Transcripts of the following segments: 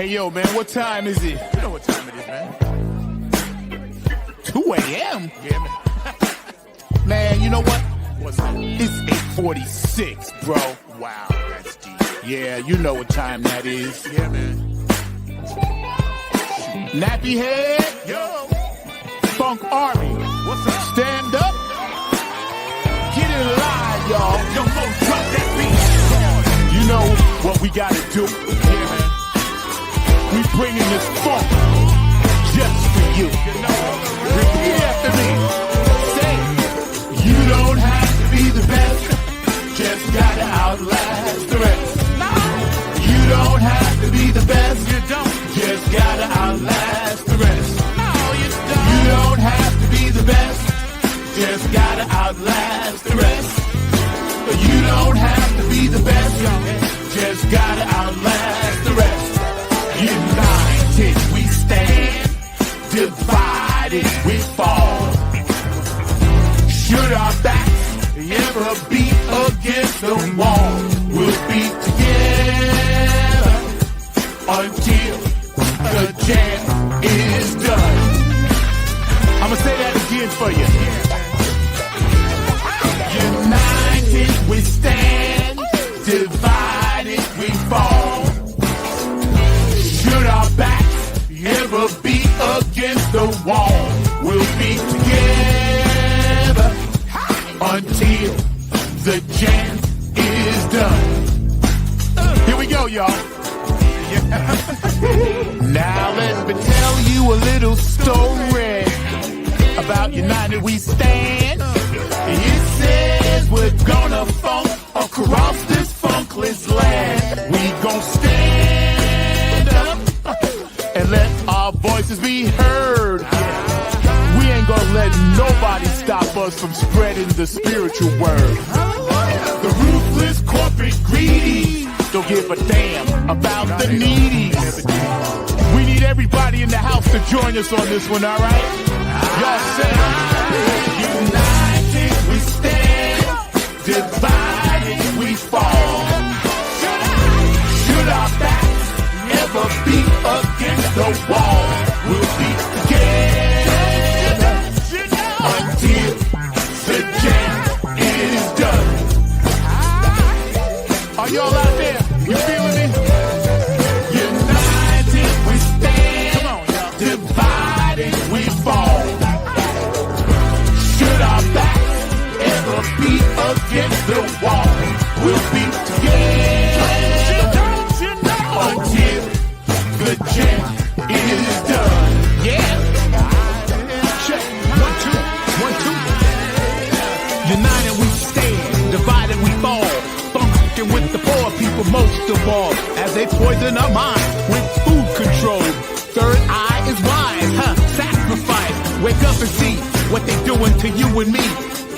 Hey, yo, man, what time is it? You know what time it is, man. 2 a.m.? Yeah, man. Man, you know what? What's that? It's 8:46, bro. Wow, that's deep. Yeah, you know what time that is. Yeah, man. Nappy head, Yo, Funk Army. what's up? Stand up. Get in line, y'all. Yo, folks, drop that beat. You know what we gotta do. Yeah, man. We bringing this funk just for you. You know, Repeat after me. Say, you don't have to be the best, just gotta outlast the rest. You don't have to be the best, you don't. just gotta outlast the rest. No, you don't. You don't have to be the best, just gotta outlast the rest. You don't have to be the best, just gotta outlast the rest. United we stand, divided we fall. Should our backs ever be against the wall, we'll be together until the jam is done. I'ma say that again for you. United we stand, divided we fall. Should our backs ever be against the wall, we'll be together until the jam is done. Here we go, y'all. Now let me tell you a little story about United We Stand. It says we're gonna funk across this funkless land. We gon' stand up and let our voices be heard. We ain't gonna let nobody stop us from spreading the spiritual word. The ruthless corporate greedy don't give a damn about the needies. We need everybody in the house to join us on this one, alright? Y'all say, united we stand, divided we fall. Should our backs ever be against the wall, we'll be together until the jam is done. Are y'all out there? You feeling me? United we stand. Come on, y'all. Divided we fall. Should our backs ever be against the wall, we'll be together until the jam is done. Yeah. Check. 1, 2, 1, 2. United we stand. Divided we fall. With the poor people most of all, as they poison our mind with food control. Third eye is wise, sacrifice. Wake up and see what they doing to you and me.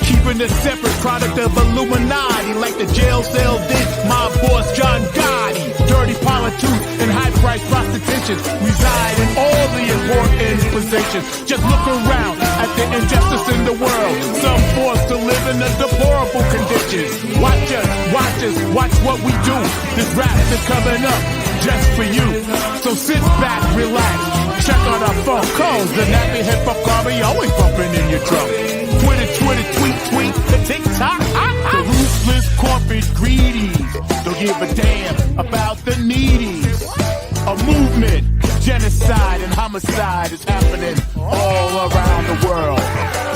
Keeping a separate product of Illuminati, like the jail cell did my boss John Gotti. Dirty politics and high-priced prostitution reside in all the important positions. Just look around at the injustice in the world. Some forced to live in a deplorable conditions. Watch what we do. This rap is coming up just for you. So sit back, relax, check out our phone calls. The nappy hip hop army always bumping in your drum. Twitter, tweet, the TikTok. The ruthless corporate greedies don't give a damn about the needies. A movement, genocide and homicide is happening all around the world.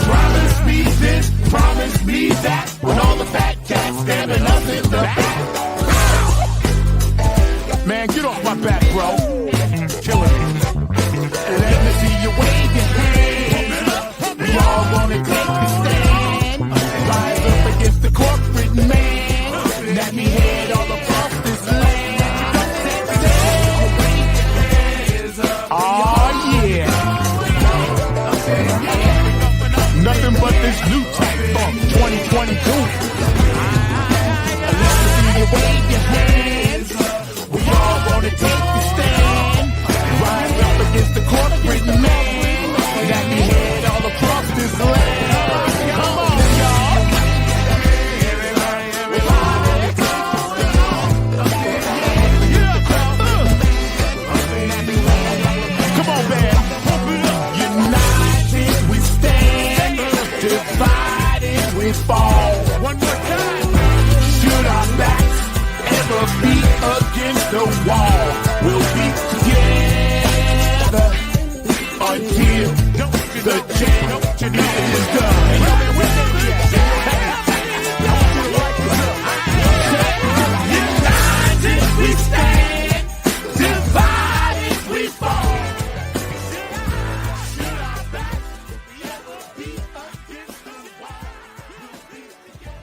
Promise me this, promise me that, when all the fat cats stabbing us in the back. Man, get off my back, bro. Killing me. Let me see you wave your hands. We all wanna take the stand. Rise up against the corporate man. Let me head all across this land. Oh yeah. Nothing but this new type funk 2022. Let me see you wave your hands. We all wanna take the stand. Rise up against the corporate man. Let me head all across this land. Come on, y'all. we fall. One more time. Should our backs ever be against the wall, we'll be together until the change is done. United we stand, divided we fall. Should our backs ever be against the wall, we'll be together.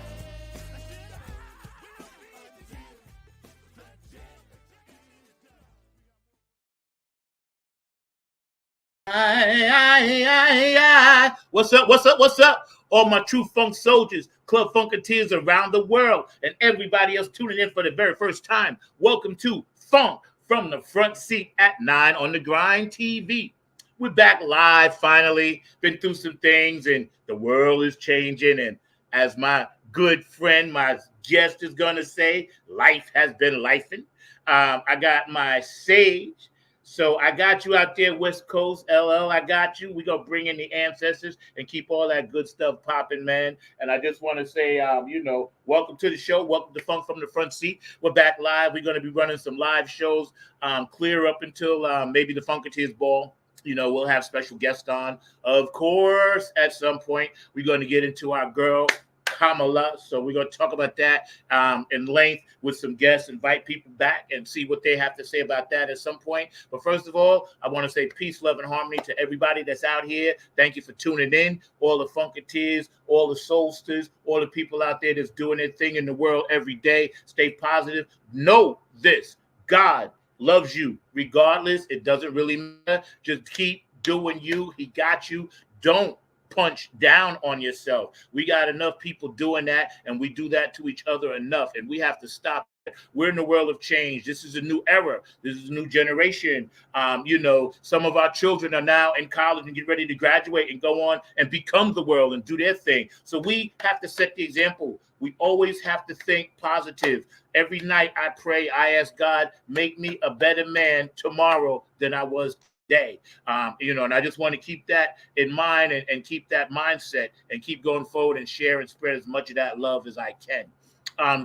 What's up? What's up? What's up? All my true funk soldiers, club funketeers around the world, and everybody else tuning in for the very first time. Welcome to Funk from the Front Seat at 9 on the Grind TV. We're back live finally. Been through some things, and the world is changing. And as my good friend, my guest is gonna say, life has been lifing. I got my sage. So I got you out there, West Coast, LL. I got you. We're going to bring in the ancestors and keep all that good stuff popping, man. And I just want to say, welcome to the show. Welcome to Funk from the Front Seat. We're back live. We're going to be running some live shows clear up until maybe the Funketeers Ball. You know, we'll have special guests on. Of course, at some point, we're going to get into our girl, Kamala. So we're going to talk about that in length with some guests, invite people back and see what they have to say about that at some point. But first of all, I want to say peace, love, and harmony to everybody that's out here. Thank you for tuning in. All the Funketeers, all the Soulsters, all the people out there that's doing their thing in the world every day. Stay positive. Know this. God loves you regardless. It doesn't really matter. Just keep doing you. He got you. Don't punch down on yourself. We got enough people doing that, and we do that to each other enough, and we have to stop it. We're in the world of change. This is a new era. This is a new generation. Some of our children are now in college and get ready to graduate and go on and become the world and do their thing. So we have to set the example. We always have to think positive. Every night I pray, I ask God, make me a better man tomorrow than I was day. And I just want to keep that in mind and keep that mindset and keep going forward and share and spread as much of that love as I can.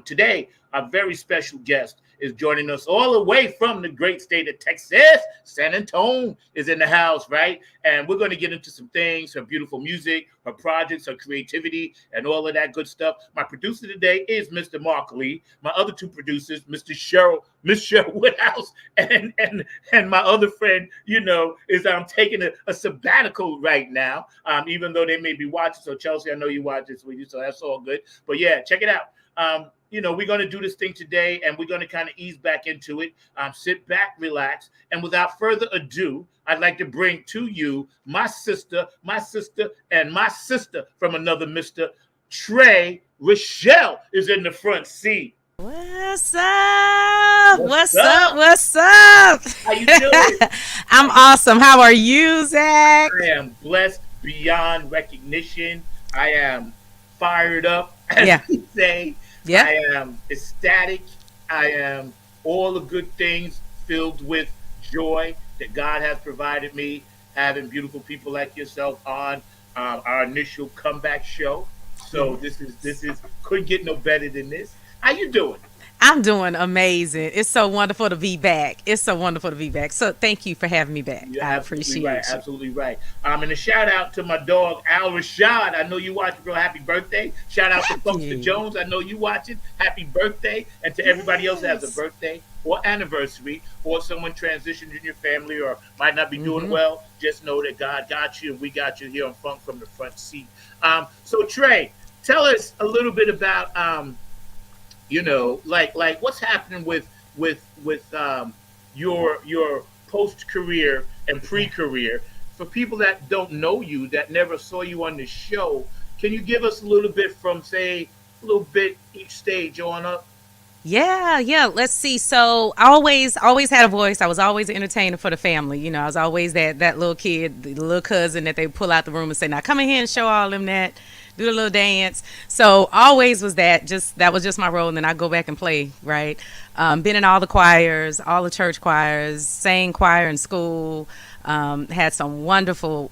Today, a very special guest is joining us all the way from the great state of Texas. San Antonio is in the house, right? And we're going to get into some things, her beautiful music, her projects, her creativity, and all of that good stuff. My producer today is Mr. Mark Lee. My other two producers, Miss Cheryl Woodhouse, and my other friend, is taking a sabbatical right now, even though they may be watching. So Chelsea, I know you watch this with you, so that's all good. But yeah, check it out. We're going to do this thing today, and we're going to kind of ease back into it. Sit back, relax, and without further ado, I'd like to bring to you my sister, and my sister from another Mr. Trey. Rochelle is in the front seat. What's up? What's up? What's up? How you doing? I'm awesome. How are you, Zach? I am blessed beyond recognition. I am fired up, as you say. Yeah. I am ecstatic. I am all the good things filled with joy that God has provided me, having beautiful people like yourself on our initial comeback show. So this is couldn't get no better than this. How you doing? I'm doing amazing. It's so wonderful to be back. So thank you for having me back. You're I absolutely appreciate right. you. Absolutely right. And a shout out to my dog Al Rashad. I know you watching, bro. Happy birthday! Shout out to Funkster Jones. I know you watching. Happy birthday! And to everybody else that has a birthday or anniversary, or someone transitioned in your family or might not be doing well, just know that God got you and we got you here on Funk from the Front Seat. So Trey, tell us a little bit about like what's happening with your post career and pre career. For people that don't know you, that never saw you on the show, can you give us a little bit from, say, a little bit each stage on up? Yeah. Let's see. So I always had a voice. I was always an entertainer for the family. I was always that little kid, the little cousin that they pull out the room and say, now come in here and show all them that. Do a little dance. So always was that. That was just my role. And then I go back and play, right? Been in all the choirs, all the church choirs, sang choir in school. Had some wonderful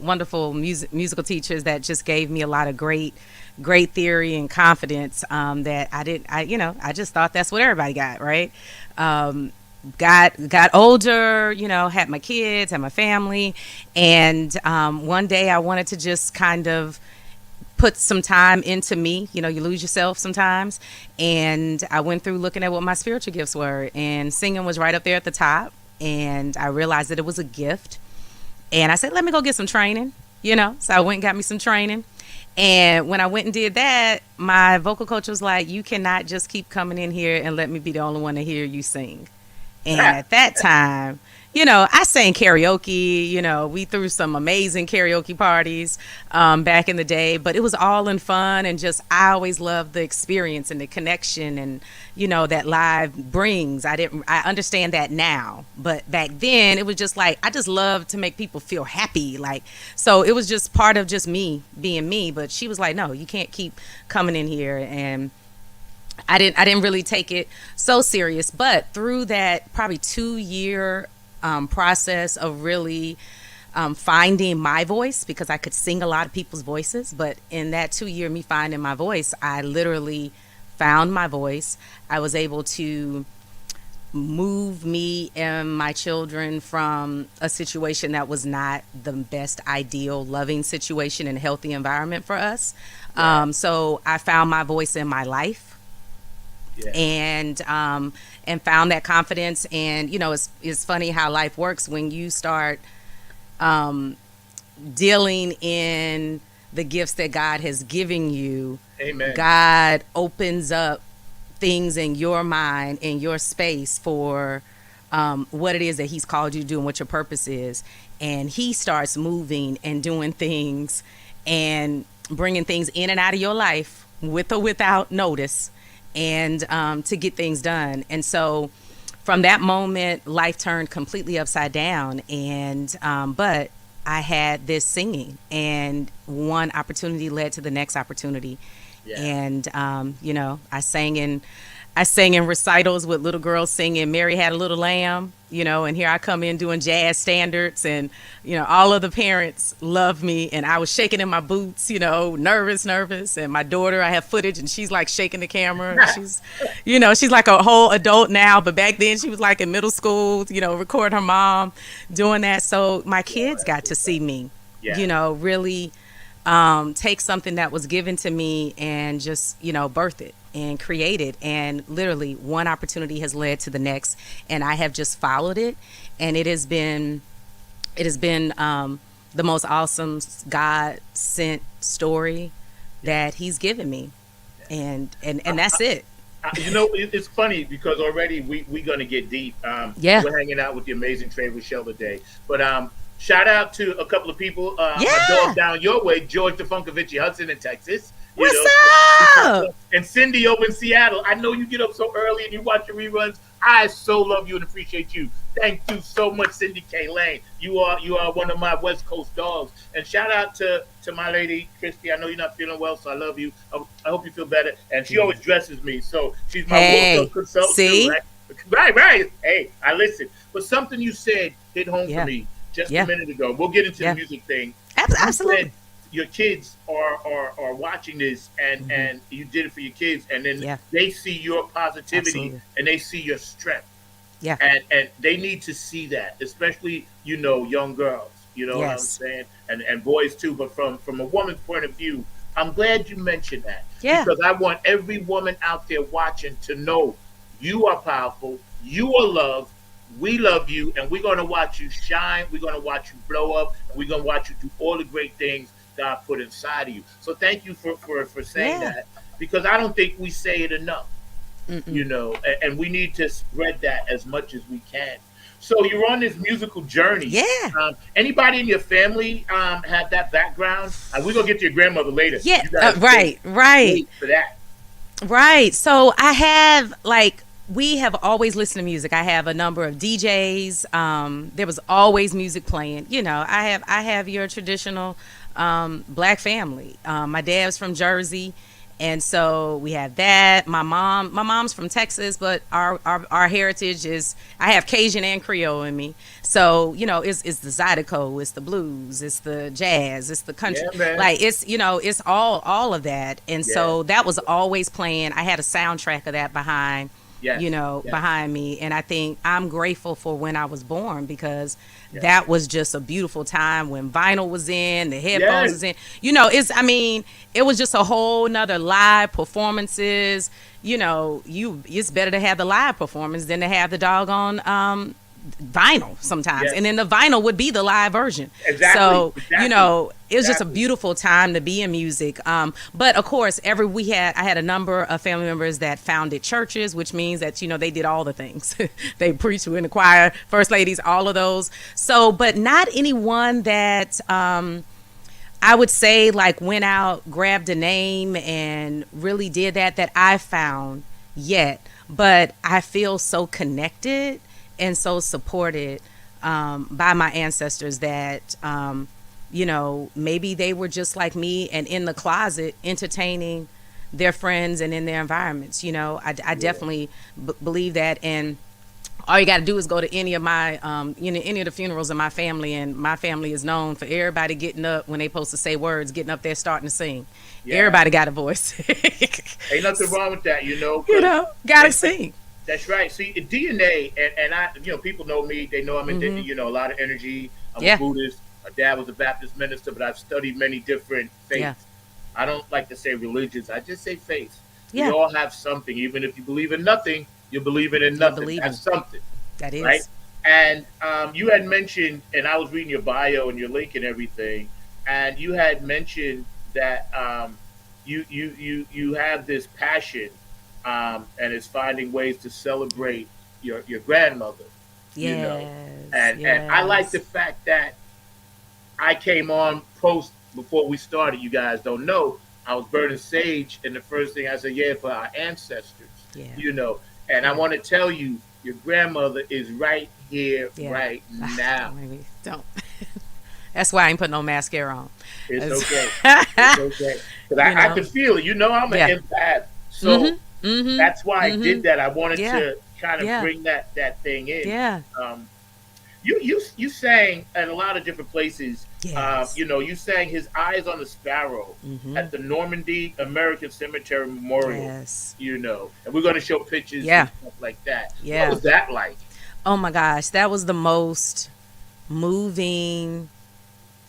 musical teachers that just gave me a lot of great great theory and confidence that I didn't. I just thought that's what everybody got, right? Um, got older, had my kids, had my family, and one day I wanted to just kind of put some time into me. You lose yourself sometimes. And I went through looking at what my spiritual gifts were, and singing was right up there at the top. And I realized that it was a gift. And I said, let me go get some training, So I went and got me some training. And when I went and did that, my vocal coach was like, you cannot just keep coming in here and let me be the only one to hear you sing. And at that time, I sang karaoke. We threw some amazing karaoke parties back in the day, but it was all in fun, and just I always loved the experience and the connection, and that live brings. I understand that now, but back then it was just like I just loved to make people feel happy, so it was just part of just me being me. But she was like, no, you can't keep coming in here. And I didn't really take it so serious. But through that probably 2 year process of really finding my voice, because I could sing a lot of people's voices, but in that 2 year me finding my voice, I literally found my voice. I was able to move me and my children from a situation that was not the best ideal loving situation and healthy environment for us. So I found my voice in my life. Yeah. And found that confidence. And it's funny how life works when you start dealing in the gifts that God has given you. Amen. God opens up things in your mind, in your space, for what it is that he's called you to do and what your purpose is. And he starts moving and doing things and bringing things in and out of your life with or without notice, and to get things done. And so from that moment, life turned completely upside down. And but I had this singing, and one opportunity led to the next opportunity. Yeah. And I sang in recitals with little girls singing Mary Had a Little Lamb, and here I come in doing jazz standards, and all of the parents love me, and I was shaking in my boots, nervous, and my daughter, I have footage, and she's like shaking the camera. She's she's like a whole adult now, but back then she was like in middle school, record her mom doing that. So my kids got to see me, really take something that was given to me and just birth it and create it. And literally one opportunity has led to the next, and I have just followed it, and it has been the most awesome God sent story that he's given me, and that's it. It's funny because already we're gonna get deep. We're hanging out with the amazing Trey Rochelle today, but shout out to a couple of people. My dog down your way, George DeFunkovici Hudson in Texas. What's up? And Cindy over in Seattle. I know you get up so early and you watch your reruns. I so love you and appreciate you. Thank you so much, Cindy K. Lane. You are one of my West Coast dogs. And shout out to my lady, Christy. I know you're not feeling well, so I love you. I hope you feel better. And she always dresses me, so she's my wardrobe consultant. See? Right. Hey, I listen. But something you said hit home for me just a minute ago. We'll get into the music thing. Absolutely. Your kids are watching this, and you did it for your kids, and then they see your positivity and they see your strength. Yeah. And they need to see that, especially, young girls, what I'm saying? And boys too, but from a woman's point of view, I'm glad you mentioned that. Yeah. Because I want every woman out there watching to know you are powerful, you are loved, we love you, and we're going to watch you shine, we're going to watch you blow up, and we're going to watch you do all the great things God put inside of you. So thank you for saying that, because I don't think we say it enough. And we need to spread that as much as we can. So you're on this musical journey. Yeah. Anybody in your family had that background? We're gonna get to your grandmother later. Yeah. Right. For that. Right. So I have we have always listened to music. I have a number of DJs. There was always music playing. I have your traditional Black family. My dad's from Jersey, And so we have that. My mom's from Texas, but our heritage is, I have Cajun and Creole in me. So, it's the Zydeco, it's the blues, it's the jazz, it's the country. Yeah, man. Like, it's all of that. And Yeah. so that was always playing. I had a soundtrack of that behind, Yes. Yes. behind me. And I think I'm grateful for when I was born, because Yeah. that was just a beautiful time when vinyl was in, the headphones Yes. was in. It was just a whole nother live performances. It's better to have the live performance than to have the doggone vinyl sometimes. Yes. And then the vinyl would be the live version. Exactly. So, Exactly. it was just a Exactly. beautiful time to be in music. But of course, I had a number of family members that founded churches, which means that, they did all the things. They preached in the choir, first ladies, all of those. So, but not anyone that, I would say, like, went out, grabbed a name and really did that I found yet. But I feel so connected and so supported by my ancestors that, maybe they were just like me and in the closet entertaining their friends and in their environments. I definitely believe that. And all you got to do is go to any of my, any of the funerals in my family, and my family is known for everybody getting up when they supposed to say words, getting up there starting to sing. Yeah. Everybody got a voice. Ain't nothing wrong with that, 'cause Gotta sing. That's right. See, DNA, and I, people know me. They know I'm into, a lot of energy. I'm Yeah. a Buddhist. My dad was a Baptist minister, but I've studied many different faiths. Yeah. I don't like to say religions. I just say faiths. Yeah. We all have something. Even if you believe in nothing, you're believing in nothing. believing. That's something, That is. right? And you had mentioned, and I was reading your bio and your link and everything, and you had mentioned that you have this passion, and it's finding ways to celebrate your grandmother. Yes. And I like the fact that I came on post before we started. You guys don't know I was burning sage, and the first thing I said, yeah, for our ancestors. Yeah. And I want to tell you, your grandmother is right here, Yeah. right now. Maybe don't. That's why I ain't put no mascara on. It's okay. It's okay. Because I can feel it. I'm an Yeah. empath. So Mhm. that's why I did that. I wanted Yeah. to kind of Yeah. bring that thing in. Yeah. You sang at a lot of different places. Yes. You sang "His Eyes on the Sparrow" at the Normandy American Cemetery Memorial. Yes. And we're going to show pictures Yeah. and stuff like that. Yeah. What was that like? Oh my gosh, that was the most moving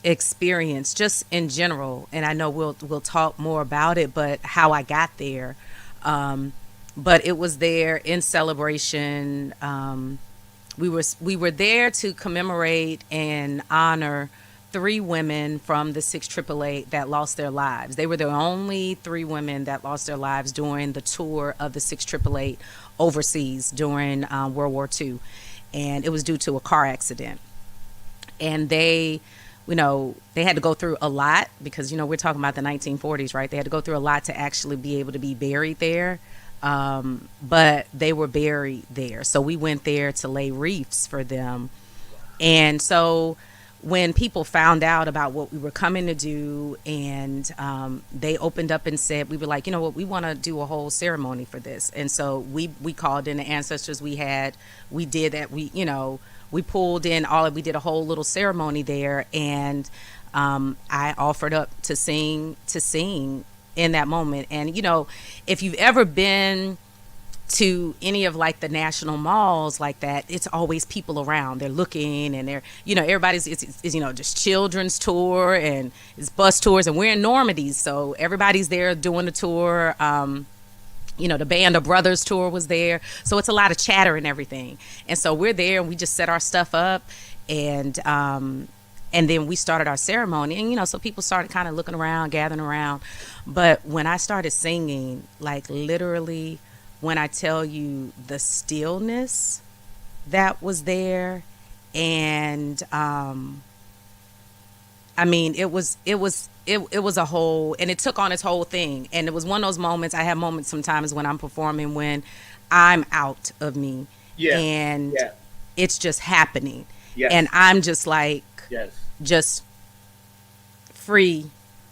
experience just in general. And I know we'll talk more about it, but how I got there. But it was there in celebration. We were there to commemorate and honor 3 women from the 688 that lost their lives. They were the only 3 women that lost their lives during the tour of the 688 overseas during World War II. And it was due to a car accident. And they had to go through a lot because, we're talking about the 1940s, right? They had to go through a lot to actually be able to be buried there. But they were buried there. So we went there to lay wreaths for them. And so when people found out about what we were coming to do, and they opened up and said, we were like, we want to do a whole ceremony for this. And so we called in the ancestors we did that. We pulled in we did a whole little ceremony there. And I offered up to sing in that moment. And, if you've ever been to any of like the national malls like that, it's always people around. They're looking, and they're, everybody's, it's just children's tour and it's bus tours, and we're in Normandy. So everybody's there doing the tour. The Band of Brothers tour was there. So it's a lot of chatter and everything. And so we're there and we just set our stuff up, and then we started our ceremony, and so people started kind of looking around, gathering around. But when I started singing, like literally, when I tell you the stillness that was there, and it was a whole, and it took on its whole thing. And it was one of those moments. I have moments sometimes when I'm performing when I'm out of me, and it's just happening, and I'm just like, yes, just free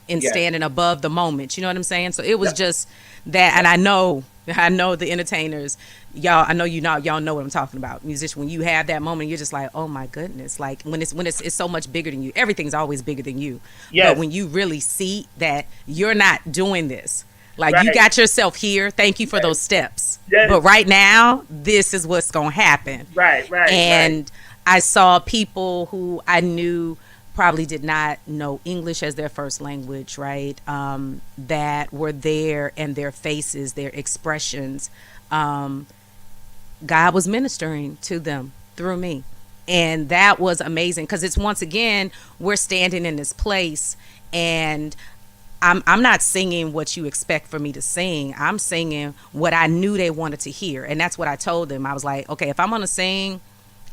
and Yes. standing above the moment. You know what I'm saying? So it was Yep. just that, and I know the entertainers, y'all. I know y'all know what I'm talking about. Musician, when you have that moment, you're just like, oh my goodness. Like when it's so much bigger than you. Everything's always bigger than you. But Yes. when you really see that you're not doing this, like you Right. got yourself here. Thank you for Yes. those steps. Yes. But right now, this is what's gonna happen. Right. Right. Right. And I saw people who I knew probably did not know English as their first language, right? That were there, and their faces, their expressions. Um, God was ministering to them through me. And that was amazing because it's once again, we're standing in this place, and I'm not singing what you expect for me to sing. I'm singing what I knew they wanted to hear. And that's what I told them. I was like, okay, if I'm going to sing,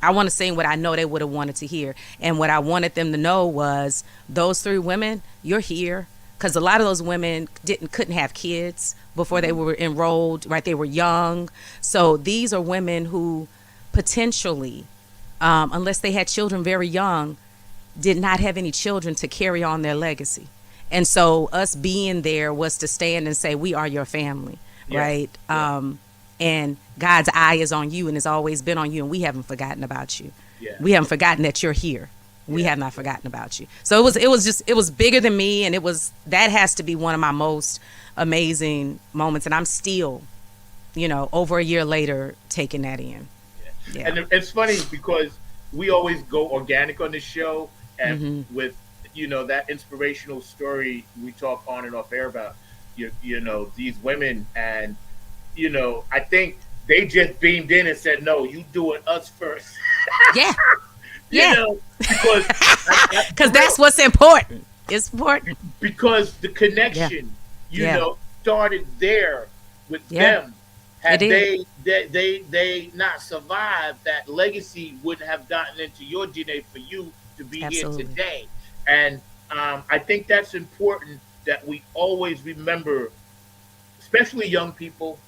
I want to sing what I know they would have wanted to hear. And what I wanted them to know was those three women, you're here. Because a lot of those women couldn't have kids before they were enrolled, right? They were young. So these are women who potentially, unless they had children very young, did not have any children to carry on their legacy. And so us being there was to stand and say, we are your family, Yeah. right? Yeah. And God's eye is on you and has always been on you, and we haven't forgotten about you. Yeah. We haven't forgotten that you're here. We Yeah. have not forgotten about you. So it was bigger than me, and that has to be one of my most amazing moments, and I'm still, over a year later taking that in. Yeah. And it's funny because we always go organic on this show, and with that inspirational story we talk on and off air about these women, and I think they just beamed in and said, no, you do it us first. Yeah. you Yeah. know because Because that's what's important. It's important. because the connection Yeah. started there with Yeah. them. Had It did. they not survived, that legacy wouldn't have gotten into your DNA for you to be Absolutely. here today. And I think that's important, that we always remember, especially young people.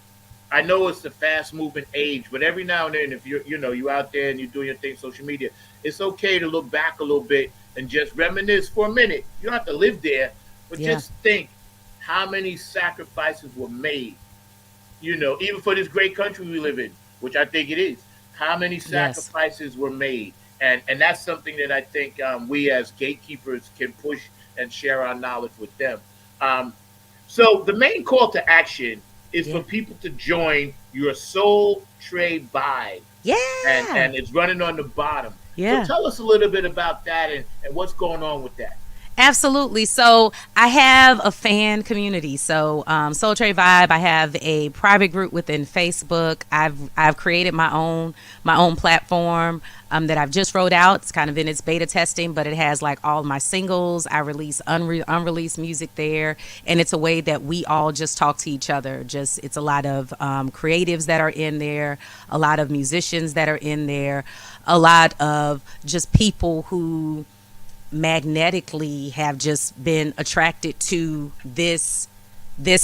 I know it's a fast moving age, but every now and then, if you out there and you're doing your thing, social media, it's okay to look back a little bit and just reminisce for a minute. You don't have to live there, but Yeah. just think how many sacrifices were made. Even for this great country we live in, which I think it is. How many Yes. sacrifices were made, and that's something that I think we as gatekeepers can push and share our knowledge with them. So the main call to action is Yeah. for people to join your Soul Trade Vibe, Yeah. and it's running on the bottom. Yeah. So tell us a little bit about that, and what's going on with that. Absolutely. So I have a fan community. So Soul Trade Vibe. I have a private group within Facebook. I've created my own platform that I've just rolled out. It's kind of in its beta testing, but it has like all my singles. I release unreleased music there, and it's a way that we all just talk to each other. It's a lot of creatives that are in there, a lot of musicians that are in there, a lot of just people who magnetically have just been attracted to this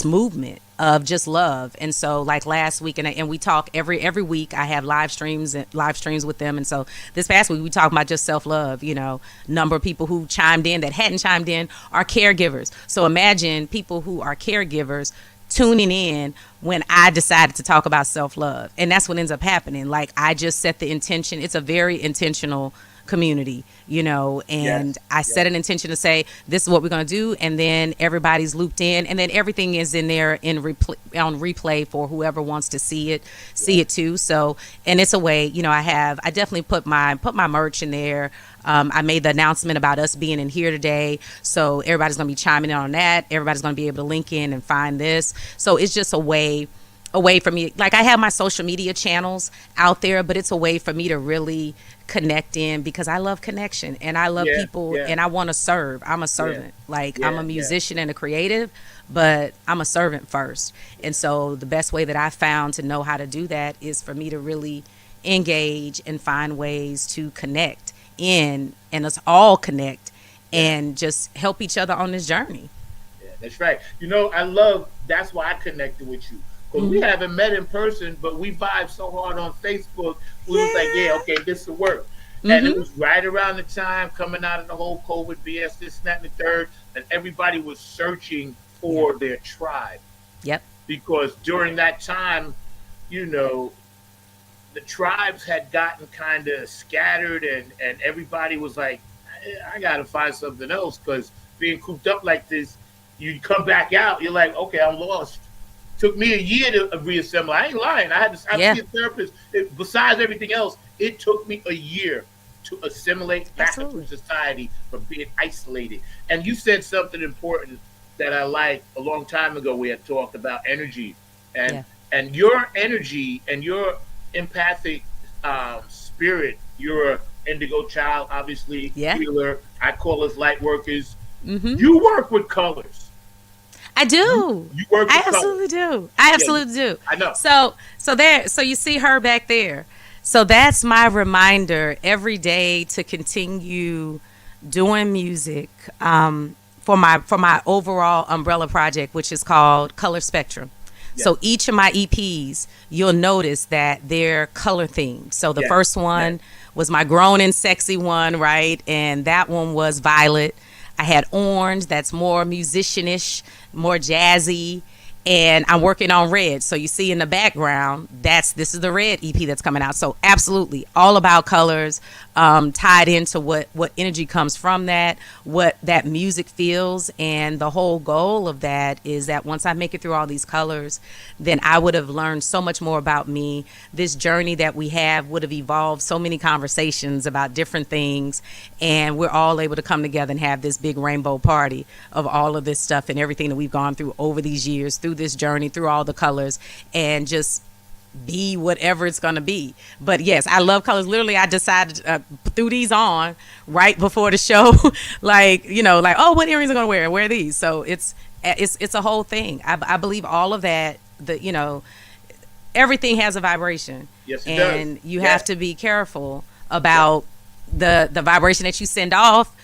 movement of just love. And so like last week, and we talk every week. I have live streams with them. And so this past week we talked about just self-love. Number of people who chimed in that hadn't chimed in are caregivers. So imagine people who are caregivers tuning in when I decided to talk about self-love. And that's what ends up happening. Like I just set the intention. It's a very intentional community, and Yes. I set an intention to say this is what we're going to do, and then everybody's looped in, and then everything is in there on replay for whoever wants to see it too. So, and it's a way, I definitely put my merch in there. I made the announcement about us being in here today, so everybody's going to be chiming in on that. Everybody's going to be able to link in and find this. So it's just a way for me. Like I have my social media channels out there, but it's a way for me to really connect in, because I love connection and I love people, and I want to serve. I'm a servant. Like I'm a musician and a creative, but I'm a servant first. And so the best way that I found to know how to do that is for me to really engage and find ways to connect in, and us all connect and just help each other on this journey. Yeah, that's right. I love, that's why I connected with you. Because we haven't met in person, but we vibe so hard on Facebook. We was like, yeah, okay, this will work. And it Mm-hmm. was right around the time coming out of the whole COVID BS, this, and that, and the third, and everybody was searching Yeah. for their tribe Yep. because during that time, you know, the tribes had gotten kind of scattered, and everybody was like, I gotta find something else because being cooped up like this, you come back out, you're like, okay, I'm lost. Took me a year to reassemble. I ain't lying. I Yeah. see a therapist. Besides everything else, it took me a year to assimilate back into Absolutely. society from being isolated. And you said something important that I like a long time ago. We had talked about energy, and Yeah. and your energy and your empathic spirit. You're a indigo child, obviously Yeah. healer. I call us light workers. Mm-hmm. You work with colors. I You do. you work I with colors. absolutely do. I Yeah, absolutely do. I know. So you see her back there. So that's my reminder every day to continue doing music for my overall umbrella project, which is called Color Spectrum. Yes, So each of my EPs, you'll notice that they're color themed. So the yes, first yes. one was my grown and sexy one, right? And that one was violet. I had orange, that's more musicianish, more jazzy, and I'm working on red. So you see in the background, this is the red EP that's coming out. So absolutely, all about colors, tied into what energy comes from that, what that music feels, and the whole goal of that is that once I make it through all these colors, then I would have learned so much more about me. This journey that we have would have evolved so many conversations about different things, and we're all able to come together and have this big rainbow party of all of this stuff and everything that we've gone through over these years, through this journey, through all the colors, and just be whatever it's going to be. But yes, I love colors. Literally, I decided threw these on right before the show, like, like, oh, what earrings am I going to wear? Wear these. So it's a whole thing. I believe all of that. Everything has a vibration, Yes, it does. and you have Yes, to be careful yes. about the vibration that you send off,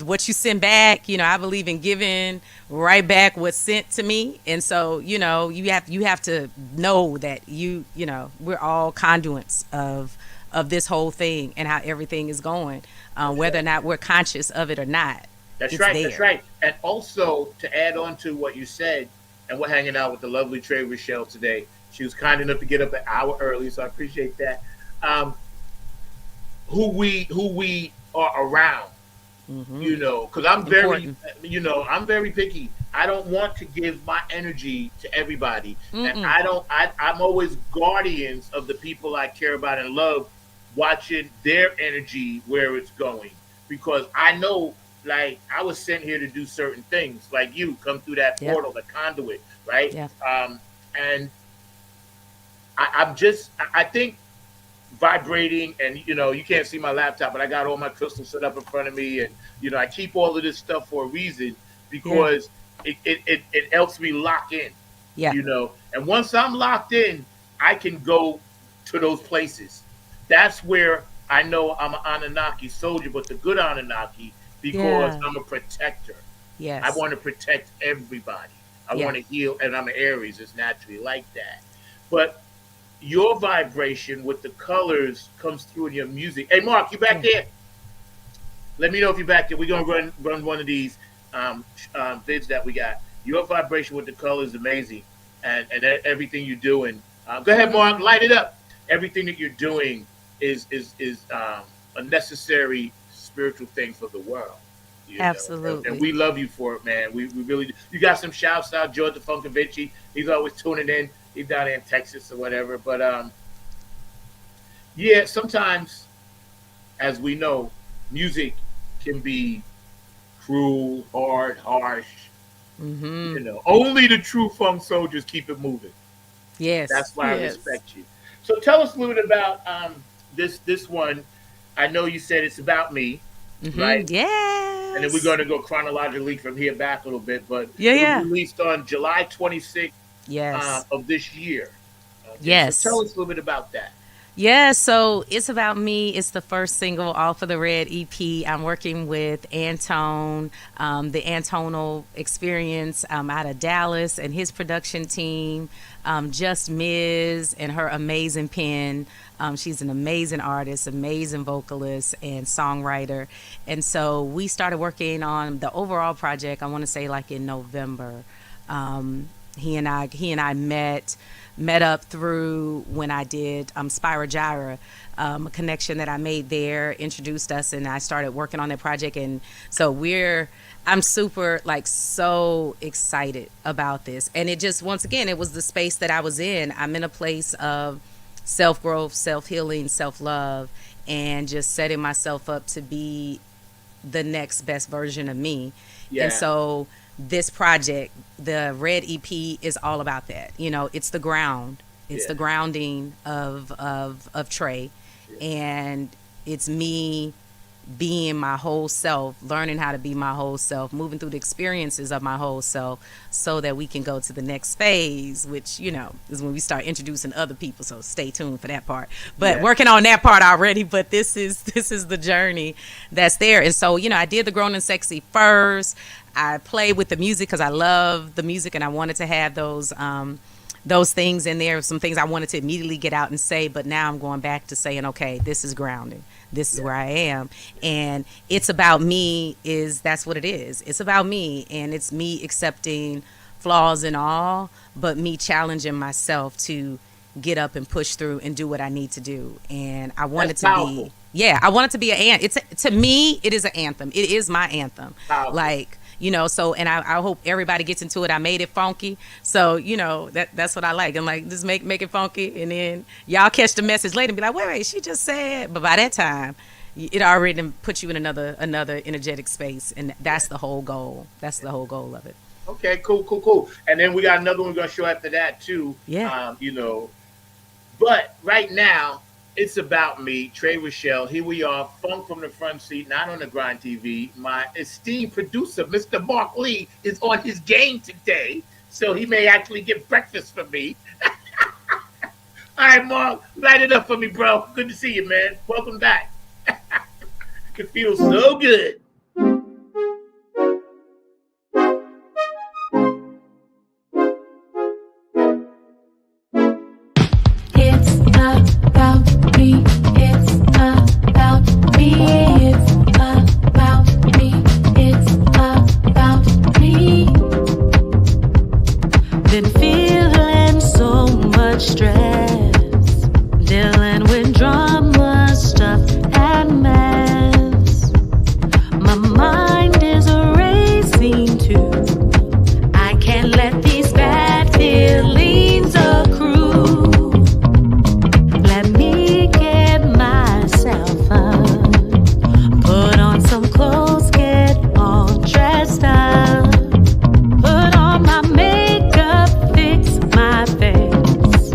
what you send back. I believe in giving right back what's sent to me, and so you have to know that we're all conduits of this whole thing and how everything is going, That's whether or right. not we're conscious of it or not. That's It's right. That's there. right. And also to add on to what you said, and we're hanging out with the lovely Trey Rochelle today. She was kind enough to get up an hour early, so I appreciate that. Um, who we are around, Hmm. because I'm very, Important. I'm very picky. I don't want to give my energy to everybody, and Mm-mm. I don't. I'm always guardians of the people I care about and love, watching their energy where it's going because I know. Like I was sent here to do certain things, like you come through that Yep. portal, the conduit, right? Yeah. And I think vibrating, and you can't see my laptop, but I got all my crystals set up in front of me, and I keep all of this stuff for a reason Yeah. because it helps me lock in, Yeah. and once I'm locked in, I can go to those places. That's where I know I'm an Anunnaki soldier, but the good Anunnaki because Yeah. I'm a protector. I Yes. want to protect everybody. I Yeah. want to heal, and I'm an Aries. It's naturally like that. But your vibration with the colors comes through in your music. Hey, Mark, you back Yeah. there? Let me know if you're back there. We're gonna run one of these vids that we got. Your vibration with the colors is amazing, and everything you're doing. Go ahead, Mark. Light it up. Everything that you're doing is a necessary spiritual thing for the world. And Absolutely. we love you for it, man. We really do. You got some shouts out, Georgia Funkovici. He's always tuning in. He's down there in Texas or whatever. But yeah, sometimes, as we know, music can be cruel, hard, harsh. Hmm. Only the true funk soldiers keep it moving. Yes. That's why I Yes. respect you. So tell us a little bit about this one. I know you said it's about me, Hmm. right? And then we're Yes. going to go chronologically from here back a little bit. But Yeah. it was Yeah. released on July 26th Yes. of this year. Okay, so tell Yes. us a little bit about that. Yeah, so It's About Me. It's the first single off of the Red EP. I'm working with Antone, the Antonal Experience out of Dallas, and his production team, Just Miz and her amazing pen. She's an amazing artist, amazing vocalist, and songwriter. And so we started working on the overall project, I want to say like in November. He and I met up through when I did Spira Gyra, a connection that I made there, introduced us, and I started working on that project. And so I'm super, like, so excited about this. And it just, once again, it was the space that I was in. I'm in a place of self growth, self healing, self love, and just setting myself up to be the next best version of me. Yeah. And so this project, the Red EP, is all about that. It's the ground. It's Yeah. the grounding of Trey. And it's me being my whole self, learning how to be my whole self, moving through the experiences of my whole self so that we can go to the next phase, which, is when we start introducing other people. So stay tuned for that part. But Yeah. working on that part already, but this is the journey that's there. And so, I did the Grown and Sexy first. I played with the music because I love the music and I wanted to have those things in there, some things I wanted to immediately get out and say, but now I'm going back to saying, okay, this is grounding. This is where I am. And It's About Me that's what it is. It's about me, and it's me accepting flaws and all, but me challenging myself to get up and push through and do what I need to do. And I want That's it to powerful. be, I want it to be to me, it is an anthem. It is my anthem. Powerful. Like, so, and I hope everybody gets into it. I made it funky. So, that's what I like. And like, just make it funky. And then y'all catch the message later and be like, wait, she just said, but by that time, it already done put you in another energetic space. And that's the whole goal. That's the whole goal of it. Okay, cool. And then we got another one we're gonna show after that too. Yeah. But right now, it's about me, Trey Rochelle. Here we are, Funk from the Front Seat, not on the Grind TV. My esteemed producer, Mr. Mark Lee, is on his game today, so he may actually get breakfast for me. All right, Mark, light it up for me, bro. Good to see you, man. Welcome back. It feels so good. It's about me. It's about me. It's about me. It's about me. Been feeling so much stress, dealing with drama, stuff, and mess. My mind is racing too. I can't let these bad feelings accrue. Let me get myself up, put on some clothes, get all dressed up, put on my makeup, fix my face,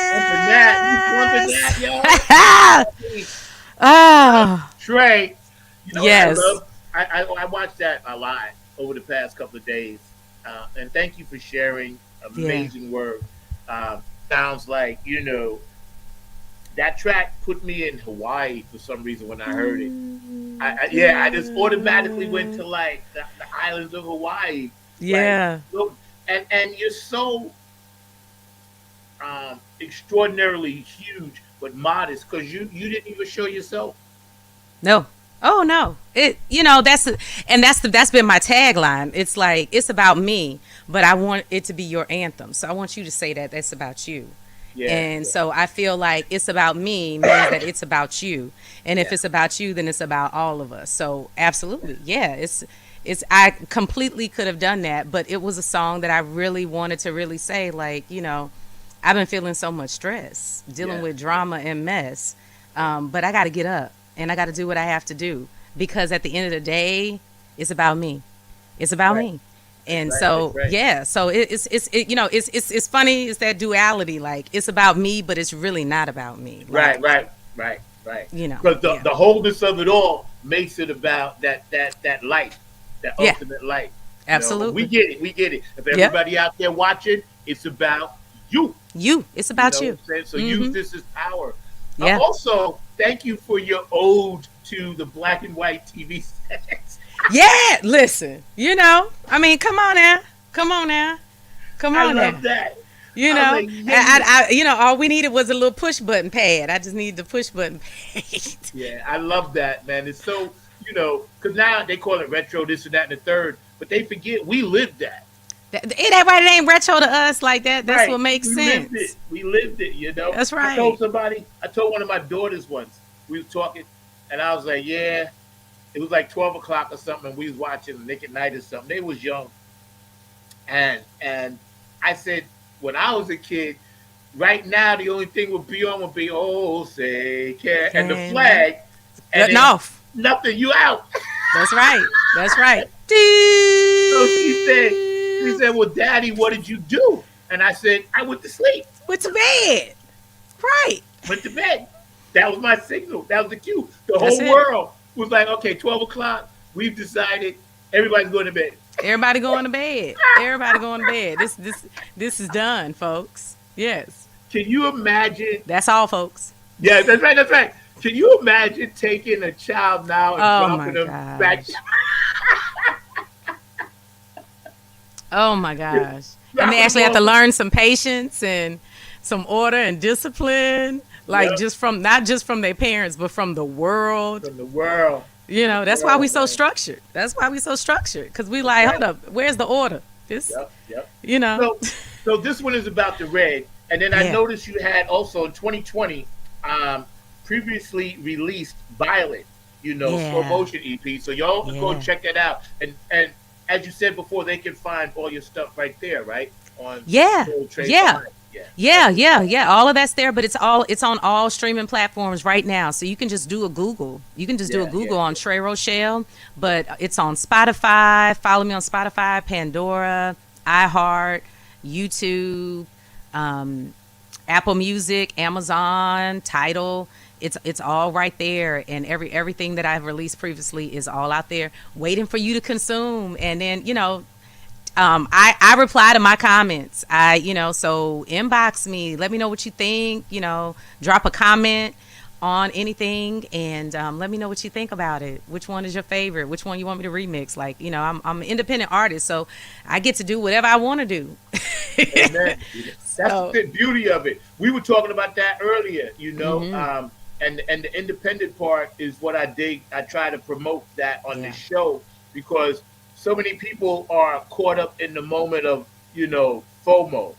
Pumping that. You pumping Yes. that, yo? Hey, Oh, Trey, you know what I yes. love? I watched that a lot over the past couple of days. And thank you for sharing. Yeah. Amazing work. Sounds like, that track put me in Hawaii for some reason when I heard it. Yeah, I just automatically went to like the islands of Hawaii. Like, Yeah. look, and you're so extraordinarily huge but modest because you didn't even show yourself. No. Oh no. That's been my tagline. It's like it's about me, but I want it to be your anthem. So I want you to say that that's about you. Yeah, And yeah, so I feel like it's about me means that it's about you. And if yeah, it's about you, then it's about all of us. So absolutely. Yeah, it's I completely could have done that, but it was a song that I really wanted to really say like, I've been feeling so much stress, dealing yeah, with yeah, drama and mess. yeah. But I got to get up and I got to do what I have to do because at the end of the day, it's about me. It's about Right. me. That's And right. That's so right. yeah, so it's funny. It's that duality. Like it's about me, but it's really not about me. Right, Like right, right, right. Because the, yeah, the wholeness of it all makes it about that light, that yeah, ultimate light. We absolutely. get it. We get it. If Yep, everybody out there watching, it's about you. you. It's You about know what you. I'm saying? So use Mm-hmm. this as power. Yeah, Also, thank you for your ode to the black and white TV sets. yeah. Listen, I mean, come on now, come on now, come I on now. love that. You I was know, like, yeah, all we needed was a little push button pad. I just needed the push button pad. yeah, I love that, man. It's so, because now they call it retro, this and that, and the third, but they forget we lived that. It ain't retro to us like that. That's Right. what makes We lived it. sense. We lived it. That's right. I told one of my daughters once, we was talking, and I was like, yeah, it was like 12 o'clock or something, and we was watching Nick at Night or something. They was young. And I said, when I was a kid, right now the only thing would be, oh, say, care, and the Came back. flag, and Cutting then off. nothing, you out. That's right. That's right. So she said, well, Daddy, what did you do? And I said, I went to sleep, Went to bed. Right. went to bed. That was my signal. That was the cue. The That's whole it. world was like, okay, 12 o'clock, we've decided everybody's going to bed. Everybody going to bed. Everybody going to bed. This is done, folks. Yes. Can you imagine? That's all, folks. Yeah, that's right, that's right. Can you imagine taking a child now and Oh my dropping them back, gosh. Oh my gosh. And they dropping actually them have to off? learn some patience and some order and discipline, like Yep, just from not just from their parents, but from the world. from the world. That's why we so Man. structured. That's why we so structured. Cause we That's like, hold right. up, where's the order? This, Yep, yep. you know, So, so this one is about the red, and then I yeah, noticed you had also in 2020, um, previously released Violet, slow yeah, motion EP. So y'all can go yeah, check that out. And as you said before, they can find all your stuff right there, right on yeah, Soul Trade yeah. Vine. Yeah, Yeah, yeah, yeah. All of that's there, but it's on all streaming platforms right now. So you can just do a Google. You can just do a yeah, yeah, Google on Trey Rochelle, but it's on Spotify. Follow me on Spotify, Pandora, iHeart, YouTube, um, Apple Music, Amazon, Tidal. It's all right there, and everything that I've released previously is all out there, waiting for you to consume. And then I reply to my comments. So inbox me. Let me know what you think. Drop a comment on anything, and let me know what you think about it. Which one is your favorite? Which one you want me to remix? Like, I'm an independent artist, so I get to do whatever I want to do. amen. That's the So, good beauty of it. We were talking about that earlier, hmm and the independent part is what I dig. I try to promote that on the yeah, show because so many people are caught up in the moment of FOMO,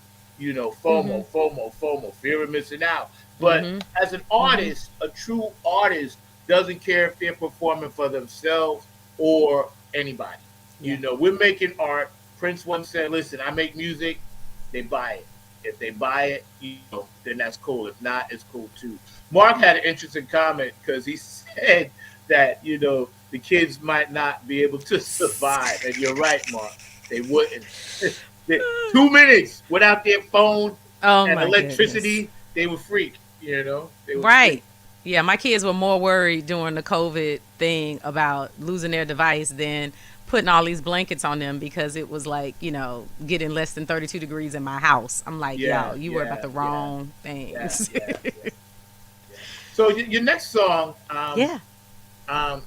hmm FOMO, fear of missing out. But hmm as an hmm artist, a true artist doesn't care if they're performing for themselves or anybody. yeah, We're making art. Prince once said, "Listen, I make music. They buy it. If they buy it, then that's cool. If not, it's cool too." Mark had an interesting comment because he said that the kids might not be able to survive, and you're right, Mark. They wouldn't. 2 minutes without their phone, Oh And my goodness. electricity, they were freak. You know, they were freak. Right. Yeah, my kids were more worried during the COVID thing about losing their device than putting all these blankets on them because it was like, getting less than 32 degrees in my house. I'm like, Yeah, yo, you worry about yeah, the yeah, wrong yeah, things. yeah, yeah, yeah. So your next song, Yeah. um,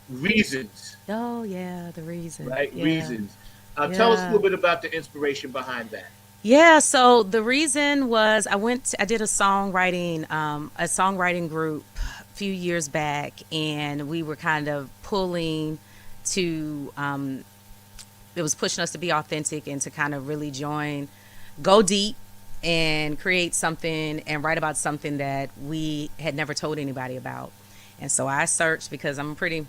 "Reasons," Oh, yeah, the reason. right? Yeah. "Reasons." Tell us a Yeah. little bit about the inspiration behind that. Yeah, so the reason was I did a songwriting group a few years back, and we were kind of pulling to it was pushing us to be authentic and to kind of really go deep and create something and write about something that we had never told anybody about. And so I searched because I'm an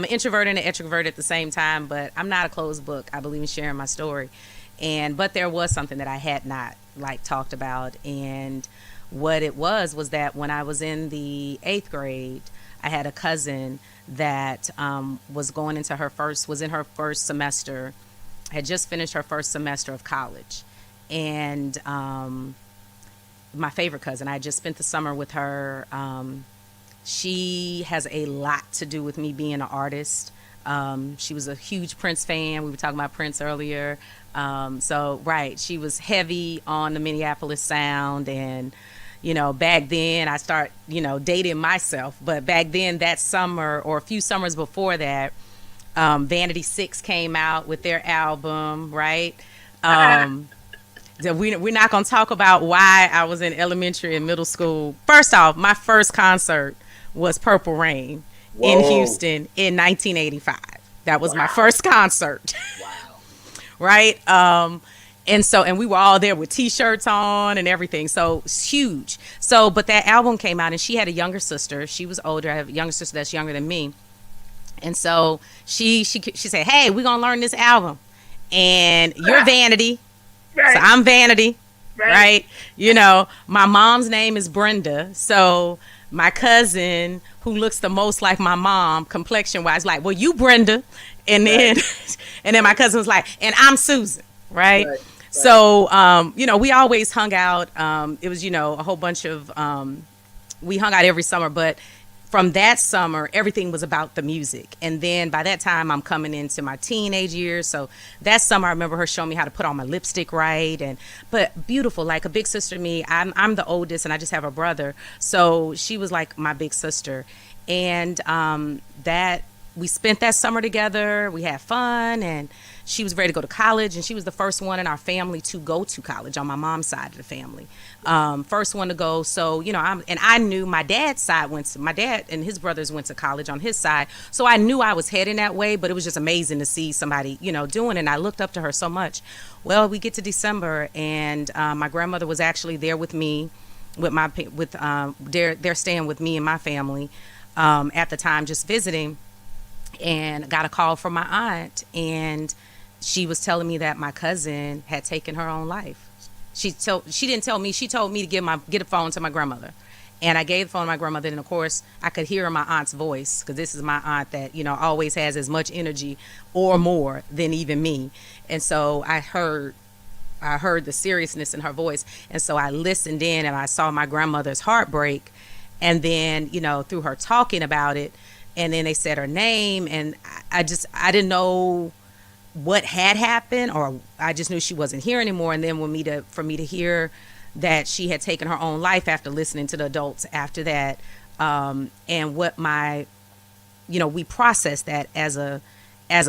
introvert and an extrovert at the same time, but I'm not a closed book. I believe in sharing my story. But there was something that I had not like talked about. And what it was that when I was in the 8th grade, I had a cousin that was in her first semester, had just finished her first semester of college. And my favorite cousin, I had just spent the summer with her. She has a lot to do with me being an artist. She was a huge Prince fan. We were talking about Prince earlier. Right, she was heavy on the Minneapolis sound. And, back then I dating myself. But back then, that summer or a few summers before that, Vanity Six came out with their album, right? Um, we're not going to talk about why I was in elementary and middle school. First off, my first concert was Purple Rain in Whoa! Houston in 1985. That was my Wow! first concert, Wow! right? And we were all there with T-shirts on and everything. So it's huge. So, but that album came out, and she had a younger sister. She was older. I have a younger sister that's younger than me. And so she said, "Hey, we're gonna learn this album, and you're Vanity, so Right, I'm Vanity, right, right? My mom's name is Brenda, so my cousin who looks the most like my mom complexion wise, like, well, you Brenda, and right, then and then my cousin was like, and I'm Susan, right? right, right. So we always hung out. It was a whole bunch of we hung out every summer, but from that summer, everything was about the music. And then by that time, I'm coming into my teenage years. So that summer, I remember her showing me how to put on my lipstick right. But beautiful, like a big sister to me. I'm the oldest, and I just have a brother. So she was like my big sister. And that we spent that summer together. We had fun, and she was ready to go to college, and she was the first one in our family to go to college on my mom's side of the family. First one to go. So I knew my dad and his brothers went to college on his side, so I knew I was heading that way. But it was just amazing to see somebody doing it. And I looked up to her so much. Well, we get to December, and my grandmother was actually there with me, they're staying with me and my family at the time, just visiting, and got a call from my aunt, and she was telling me that my cousin had taken her own life. She didn't tell me. She told me to get a phone to my grandmother, and I gave the phone to my grandmother. And of course, I could hear my aunt's voice, because this is my aunt that always has as much energy or more than even me. And so I heard the seriousness in her voice, and so I listened in, and I saw my grandmother's heartbreak. And then through her talking about it, and then they said her name, and I didn't know what had happened, or I just knew she wasn't here anymore. And then for me to hear that she had taken her own life after listening to the adults after that, and what we processed that as a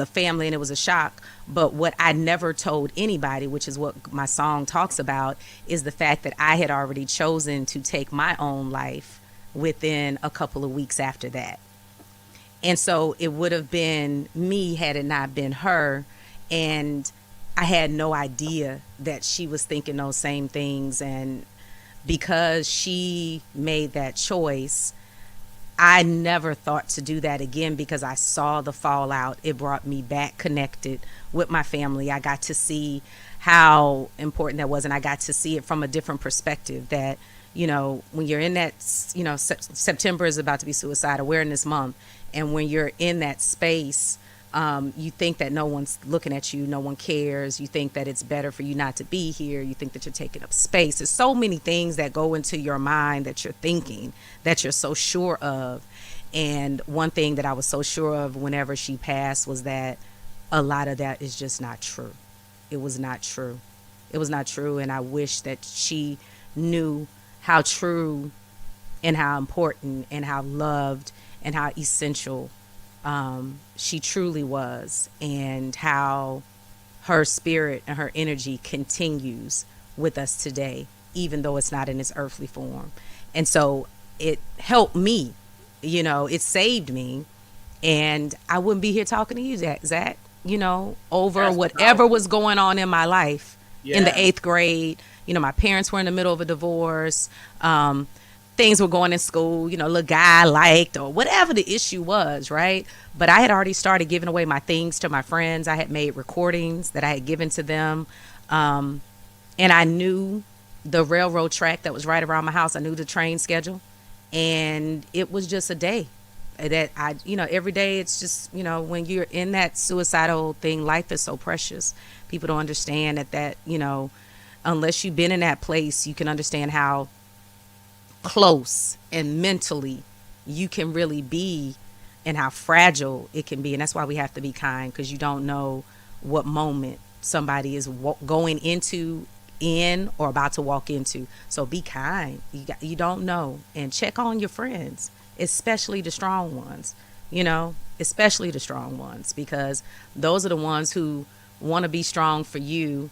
family, and it was a shock. But what I never told anybody, which is what my song talks about, is the fact that I had already chosen to take my own life within a couple of weeks after that. And so it would have been me had it not been her. And I had no idea that she was thinking those same things. And because she made that choice, I never thought to do that again, because I saw the fallout. It brought me back connected with my family. I got to see how important that was, and I got to see it from a different perspective, that when you're in that, September is about to be Suicide Awareness Month, and when you're in that space You think that no one's looking at you, no one cares. You think that it's better for you not to be here. You think that you're taking up space. There's so many things that go into your mind that you're thinking, that you're so sure of. And one thing that I was so sure of whenever she passed was that a lot of that is just not true. It was not true. It was not true. And I wish that she knew how true and how important and how loved and how essential she truly was, and how her spirit and her energy continues with us today, even though it's not in its earthly form. And so it helped me, it saved me, and I wouldn't be here talking to you, Zach, over That's whatever powerful. was going on in my life in the Yeah. 8th grade. My parents were in the middle of a divorce. Things were going in school, little guy I liked or whatever the issue was, right? But I had already started giving away my things to my friends. I had made recordings that I had given to them. And I knew the railroad track that was right around my house. I knew the train schedule. And it was just a day that every day it's just, when you're in that suicidal thing, life is so precious. People don't understand that, unless you've been in that place, you can understand how close and mentally you can really be and how fragile it can be. And that's why we have to be kind, because you don't know what moment somebody is going into, in, or about to walk into. So be kind. You don't know. And check on your friends, especially the strong ones, especially the strong ones, because those are the ones who want to be strong for you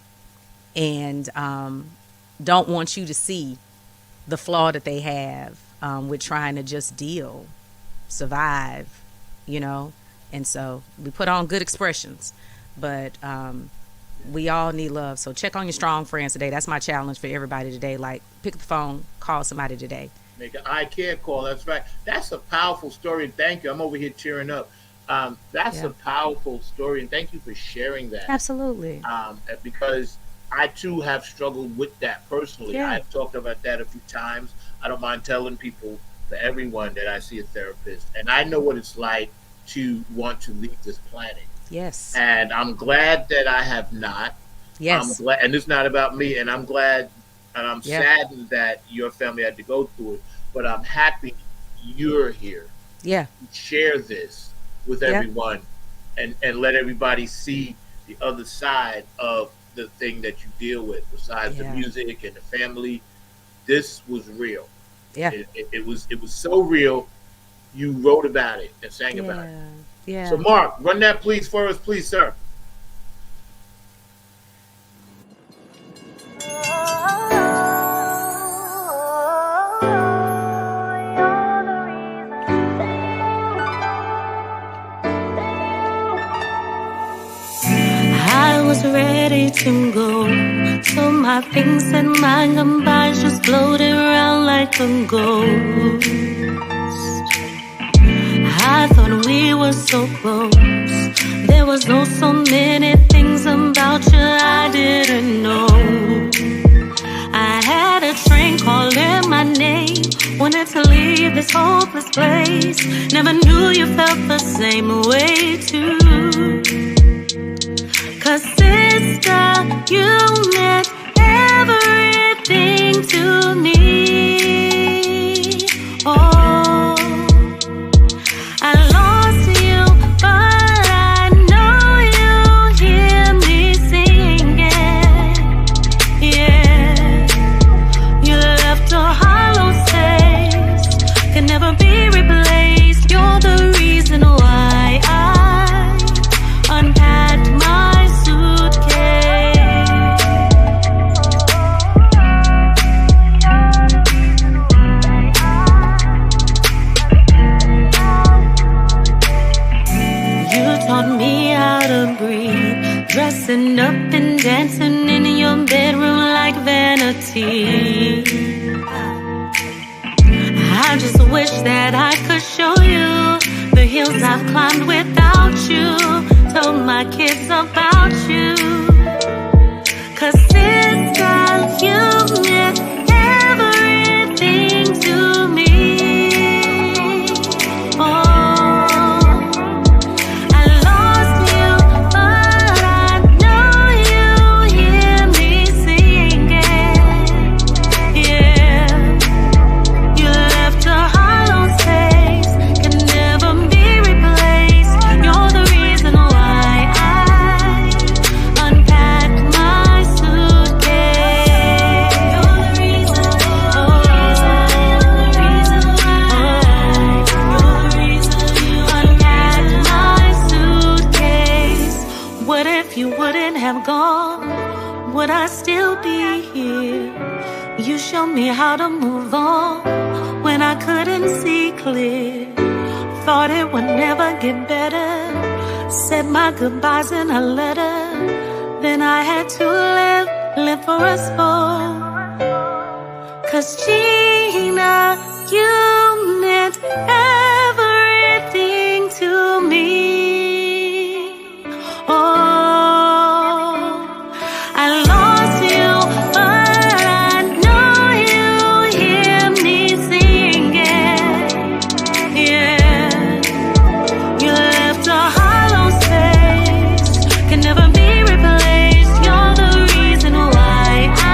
and don't want you to see the flaw that they have with trying to just survive, and so we put on good expressions, but we all need love. So check on your strong friends today. That's my challenge for everybody today. Like, pick up the phone, call somebody today. Make an I care call. That's right. That's a powerful story. Thank you. I'm over here cheering up. That's Yeah. a powerful story, and thank you for sharing that. Absolutely. Because I too have struggled with that personally. Yeah. I've talked about that a few times. I don't mind telling people, for everyone, that I see a therapist, and I know what it's like to want to leave this planet. Yes. And I'm glad that I have not. Yes. I'm glad, and it's not about me. And I'm glad, and I'm Yeah. saddened that your family had to go through it. But I'm happy you're here. Yeah. Share this with Yeah. everyone, and let everybody see the other side of the thing that you deal with, besides the Yeah. music and the family. This was real. Yeah. It was so real. You wrote about it and sang about it. Yeah. So Mark, run that please for us, please, sir. I was ready to go, so my things and my goodbyes just floated around like a ghost. I thought we were so close. There was so many things about you I didn't know. I had a train calling my name, wanted to leave this hopeless place. Never knew you felt the same way too. 'Cause sister, you meant everything to me. Oh, I lost you, but I know you hear me singing. Yeah, you left a hollow space, can never be replaced. You're the reason why I unpacked my suitcase. You taught me how to breathe, dressing up and dancing in your bedroom like vanity. I just wish that I could show you the hills I've climbed without you. Told my kids about you. 'Cause sister, you meant everything to me. Oh, I lost me how to move on when I couldn't see clear. Thought it would never get better. Said my goodbyes in a letter. Then I had to live for us both. 'Cause Gina, you meant everything to me. Oh, I lost you, but I know you hear me singing. Yeah, you left a hollow space, can never be replaced. You're the reason why I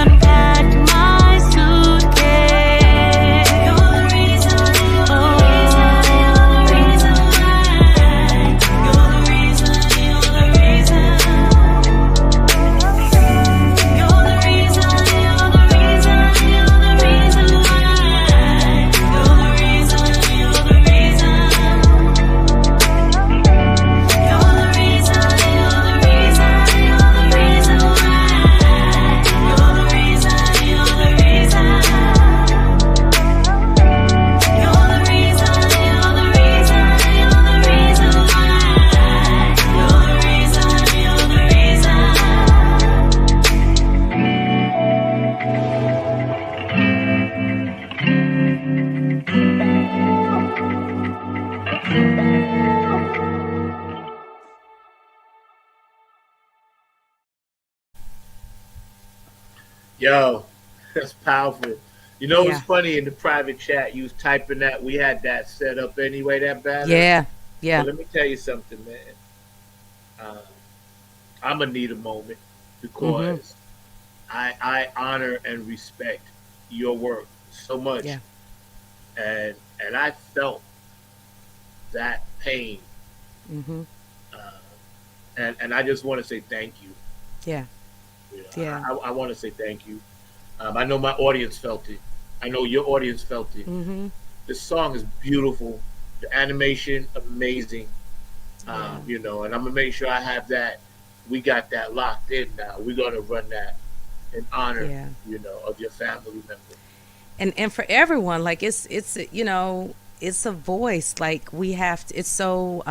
unpacked my suitcase. You're the reason, you're the reason, you're the reason why. You're the reason, you're the reason. You're the reason, you're the reason, you're the reason why. You're the reason, you're the reason. You're the reason, you're the reason, you're the reason why. You're the reason, you're the reason. You're the reason, you're the reason, you're the reason why. You're the reason, you're the reason. Yo, that's powerful. You know, it's Yeah. funny in the private chat. You was typing that. We had that set up anyway. That banner. Yeah. But Yeah. let me tell you something, man. Uh, I'm gonna need a moment Mhm. because I honor and respect your work so much, Yeah. and I felt that pain, Mhm. uh, and I just want to say thank you. Yeah. You know, Yeah. I want to say thank you. I know my audience felt it. I know your audience felt it. Mhm. The song is beautiful. The animation amazing. Yeah. You know, and I'm gonna make sure I have that. We got that locked in now. We're gonna run that in honor, Yeah. you know, of your family member. And for everyone, like it's you know, it's a voice. Like we have to, it's so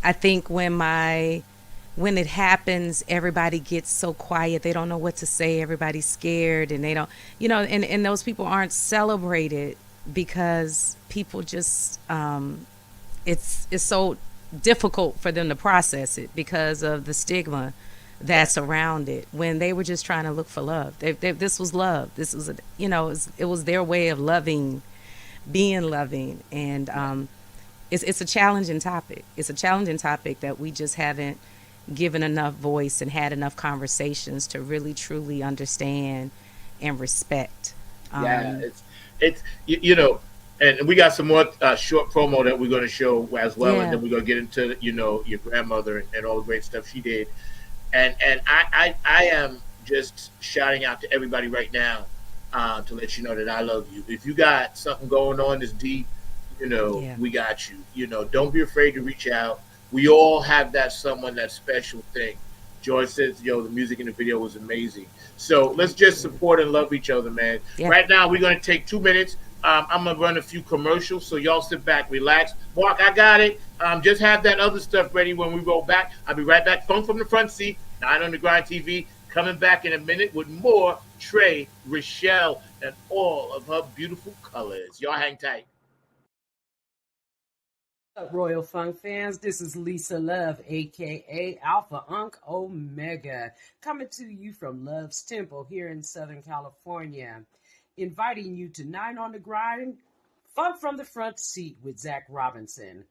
I think when it happens, everybody gets so quiet. They don't know what to say. Everybody's scared, and they don't, you know, and those people aren't celebrated because people just, it's so difficult for them to process it because of the stigma Right. that's around it. When they were just trying to look for love, this was love. This was, you know, it was their way of loving, being loving, and Right. it's a challenging topic. It's a challenging topic that we just haven't given enough voice and had enough conversations to really truly understand and respect. Yeah, Um, it's you know, and we got some more short promo that we're gonna show as well, and yeah, then we're gonna get into you know your grandmother and all the great stuff she did. And I am just shouting out to everybody right now to let you know that I love you. If you got something going on that's deep, you know, yeah, we got you. You know, don't be afraid to reach out. We all have that someone, that special thing. George says, yo, the music in the video was amazing. So let's just absolutely. support and love each other, man. Yeah, Right now, we're going to take 2 minutes. I'm going to run a few commercials, so y'all sit back, relax. Mark, I got it. Just have that other stuff ready when we roll back. I'll be right back. Phone from the front seat, 9 on the Grind TV. Coming back in a minute with more Trey, Rochelle, and all of her beautiful colors. Y'all hang tight. Up, Royal Funk fans? This is Lisa Love, aka Alpha Unc Omega, coming to you from Love's Temple here in Southern California, inviting you to Nine on the Grind, Funk from the Front Seat with Zach Robinson.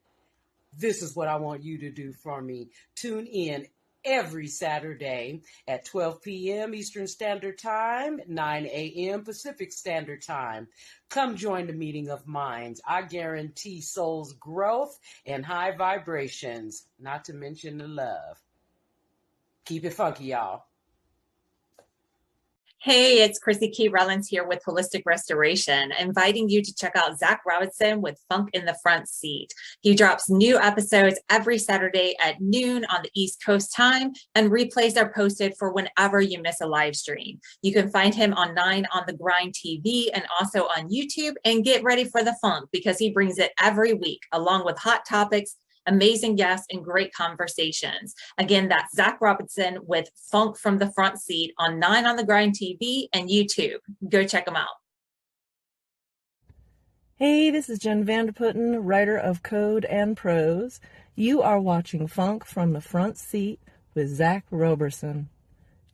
This is what I want you to do for me. Tune in every Saturday at 12 p.m. Eastern Standard Time, 9 a.m. Pacific Standard Time. Come join the meeting of minds. I guarantee souls growth and high vibrations, not to mention the love. Keep it funky, y'all. Hey, it's Chrissy Key Rollins here with Holistic Restoration, inviting you to check out Zach Robinson with Funk in the Front Seat. He drops new episodes every Saturday at noon on the East Coast time, and replays are posted for whenever you miss a live stream. You can find him on 9 on the Grind TV and also on YouTube, and get ready for the funk because he brings it every week along with hot topics, amazing guests, and great conversations. Again, that's Zach Robinson with Funk from the Front Seat on 9 on the Grind TV and YouTube. Go check them out. Hey, this is Jen Vanderputten, writer of Code and Prose. You are watching Funk from the Front Seat with Zach Roberson.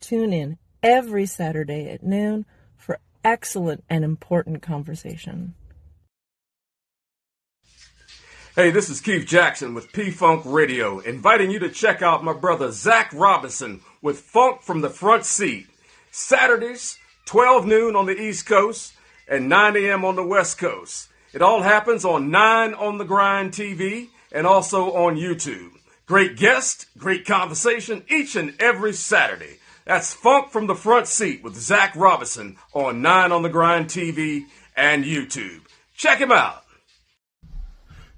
Tune in every Saturday at noon for excellent and important conversation. Hey, this is Keith Jackson with P-Funk Radio, inviting you to check out my brother Zach Robinson with Funk from the Front Seat. Saturdays, 12 noon on the East Coast and 9 a.m. on the West Coast. It all happens on 9 on the Grind TV and also on YouTube. Great guest, great conversation each and every Saturday. That's Funk from the Front Seat with Zach Robinson on 9 on the Grind TV and YouTube. Check him out.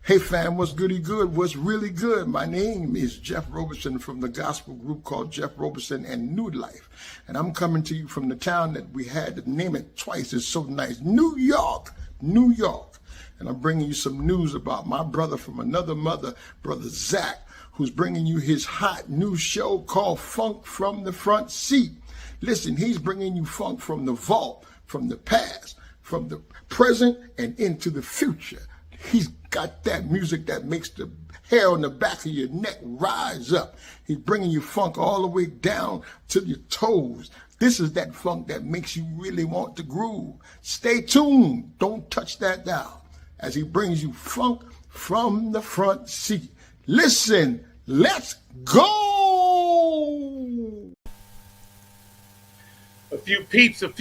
Hey fam, what's goody good? What's really good? My name is Jeff Roberson from the gospel group called Jeff Roberson and New Life. And I'm coming to you from the town that we had to name it twice. It's so nice. New York, New York. And I'm bringing you some news about my brother from another mother, brother Zach, who's bringing you his hot new show called Funk from the Front Seat. Listen, he's bringing you funk from the vault, from the past, from the present, and into the future. He's got that music that makes the hair on the back of your neck rise up. He's bringing you funk all the way down to your toes. This is that funk that makes you really want to groove. Stay tuned. Don't touch that dial as he brings you funk from the front seat. Listen, let's go. A few peeps of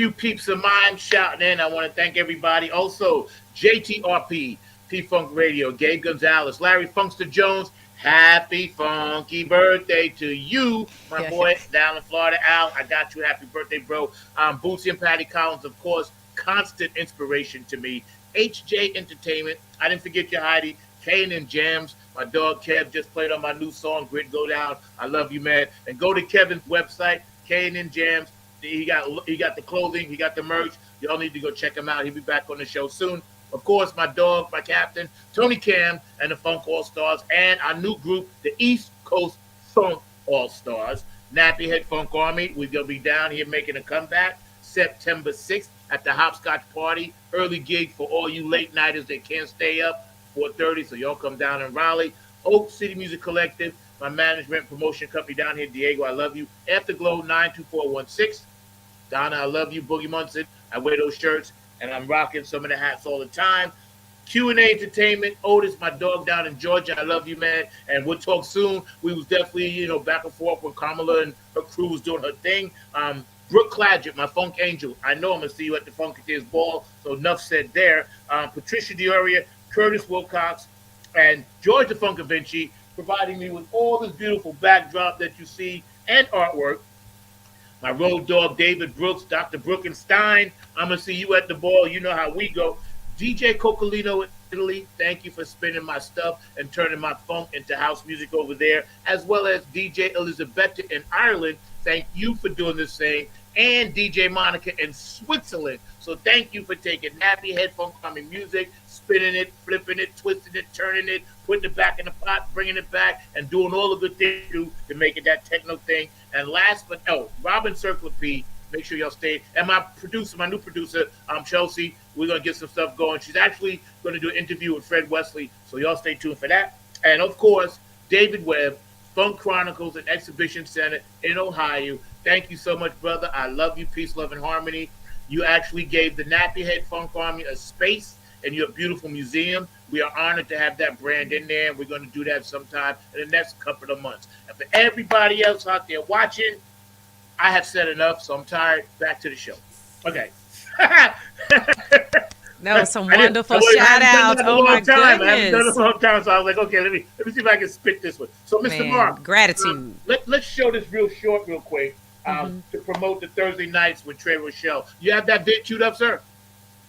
mine shouting in. I want to thank everybody. Also, JTRP, P-Funk Radio, Gabe Gonzalez, Larry Funkster Jones, happy funky birthday to you, my boy down in Florida. Al, I got you. Happy birthday, bro. Bootsy and Patty Collins, of course, constant inspiration to me. HJ Entertainment, I didn't forget you, Heidi. Kane and Jams, my dog Kev just played on my new song, Grit Go Down. I love you, man. And go to Kevin's website, Kane and Jams. He got the clothing, he got the merch. Y'all need to go check him out. He'll be back on the show soon. Of course, my dog, my captain, Tony Cam, and the Funk All-Stars, and our new group, the East Coast Funk All-Stars, Nappy Head Funk Army. We're going to be down here making a comeback September 6th at the Hopscotch Party. Early gig for all you late-nighters that can't stay up, 4:30, so y'all come down in Raleigh. Oak City Music Collective, my management promotion company down here, Diego, I love you. Afterglow 92416. Donna, I love you. Boogie Munson, I wear those shirts. And I'm rocking some of the hats all the time. Q&A Entertainment, Otis, my dog down in Georgia. I love you, man. And we'll talk soon. We was definitely, back and forth when Kamala and her crew was doing her thing. Brooke Clagett, my funk angel. I know I'm going to see you at the Funketeers Ball, so enough said there. Patricia Dioria, Curtis Wilcox, and George the Funkavinci, providing me with all this beautiful backdrop that you see and artwork. My road dog, David Brooks, Dr. Brookenstein. I'm going to see you at the ball. You know how we go. DJ Coccolino in Italy, thank you for spinning my stuff and turning my funk into house music over there, as well as DJ Elizabetta in Ireland. Thank you for doing the same. And DJ Monica in Switzerland. So thank you for taking nappy head funk coming music, spinning it, flipping it, twisting it, turning it, putting it back in the pot, bringing it back, and doing all the good things you do to make it that techno thing. And last but no, Robin Circle P, make sure y'all stay. And my new producer, Chelsea, we're going to get some stuff going. She's actually going to do an interview with Fred Wesley, so y'all stay tuned for that. And of course, David Webb, Funk Chronicles and Exhibition Center in Ohio. Thank you so much, brother. I love you. Peace, love, and harmony. You actually gave the Nappy Head Funk Army a space in your beautiful museum. We are honored to have that brand in there, and we're going to do that sometime in the next couple of months. And for everybody else out there watching, I have said enough, so I'm tired. Back to the show. Okay. That was some wonderful shout outs. Oh my goodness. I haven't done it a long time, so I was like, okay, let me see if I can spit this one. So, Mr. Mark, gratitude. Let's show this real short, real quick. to promote the Thursday nights with Trey Rochelle. You have that bit queued up, sir?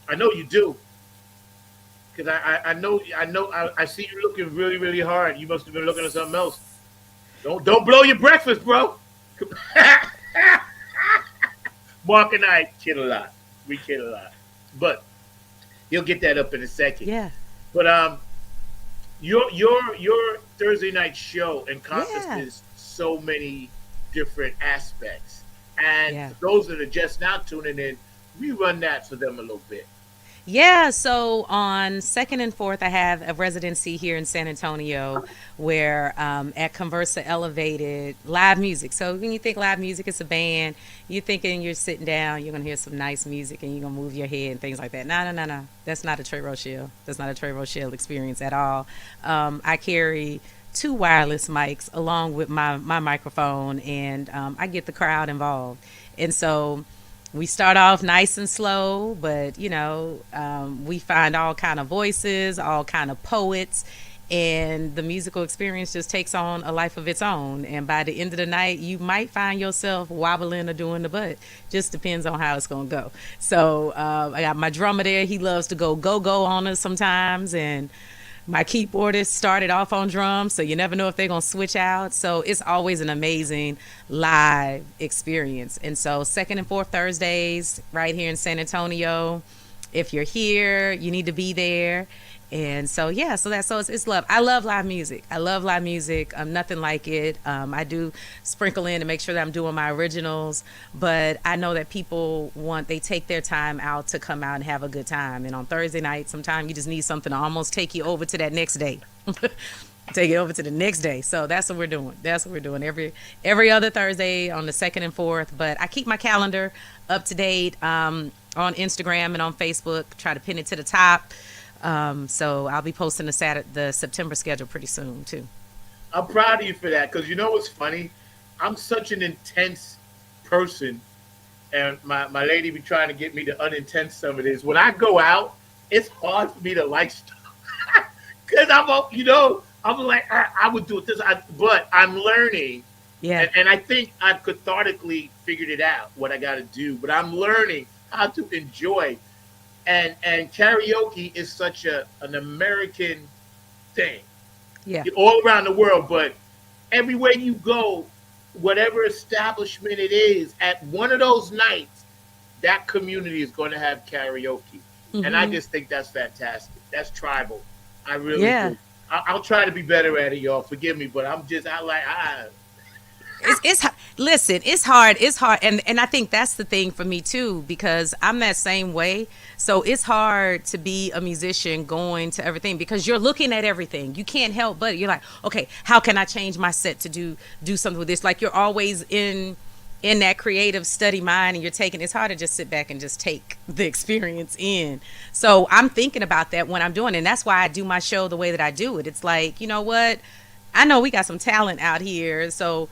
I know you do. Because I see you looking really, really hard. You must have been looking at something else. Don't blow your breakfast, bro. Mark and I kid a lot. We kid a lot. But he'll get that up in a second. Yeah. But your Thursday night show encompasses so many different aspects. And for those that are just now tuning in, we run that for them a little bit. Yeah, so on 2nd and 4th, I have a residency here in San Antonio where at Conversa Elevated, live music. So when you think live music, it's a band, you're thinking you're sitting down, you're going to hear some nice music and you're going to move your head and things like that. No. That's not a Trey Rochelle. That's not a Trey Rochelle experience at all. I carry 2 wireless mics along with my microphone, and I get the crowd involved. And so we start off nice and slow, but we find all kind of voices, all kind of poets, and the musical experience just takes on a life of its own. And by the end of the night, you might find yourself wobbling or doing the butt. Just depends on how it's gonna go. So I got my drummer there. He loves to go on us sometimes, and my keyboardist started off on drums, so you never know if they're going to switch out. So it's always an amazing live experience. And so 2nd and 4th Thursdays right here in San Antonio. If you're here, you need to be there. And so, it's love. I love live music. Nothing like it. I do sprinkle in to make sure that I'm doing my originals, but I know that people they take their time out to come out and have a good time. And on Thursday night, sometimes you just need something to almost take you over to that next day. Take it over to the next day. So that's what we're doing. Every other Thursday on the 2nd and 4th. But I keep my calendar up to date on Instagram and on Facebook. Try to pin it to the top. So I'll be posting the September schedule pretty soon too. I'm proud of you for that, because you know what's funny? I'm such an intense person, and my lady be trying to get me to unintense some of this. When I go out, it's hard for me to like stuff because I'm like I would do it this, but I'm learning. Yeah, and I think I've cathartically figured it out what I got to do, but I'm learning how to enjoy. And karaoke is such an American thing. Yeah. All around the world, but everywhere you go, whatever establishment it is, at one of those nights, that community is going to have karaoke. Mm-hmm. And I just think that's fantastic. That's tribal. I really do. I'll try to be better at it, y'all. Forgive me, but Listen, it's hard, and I think that's the thing for me too, because I'm that same way. So it's hard to be a musician going to everything because you're looking at everything. You can't help but you're like, okay, how can I change my set to do something with this? Like you're always in that creative study mind, and it's hard to just sit back and just take the experience in. So I'm thinking about that when I'm doing it, and that's why I do my show the way that I do it. It's like, you know what? I know we got some talent out here, so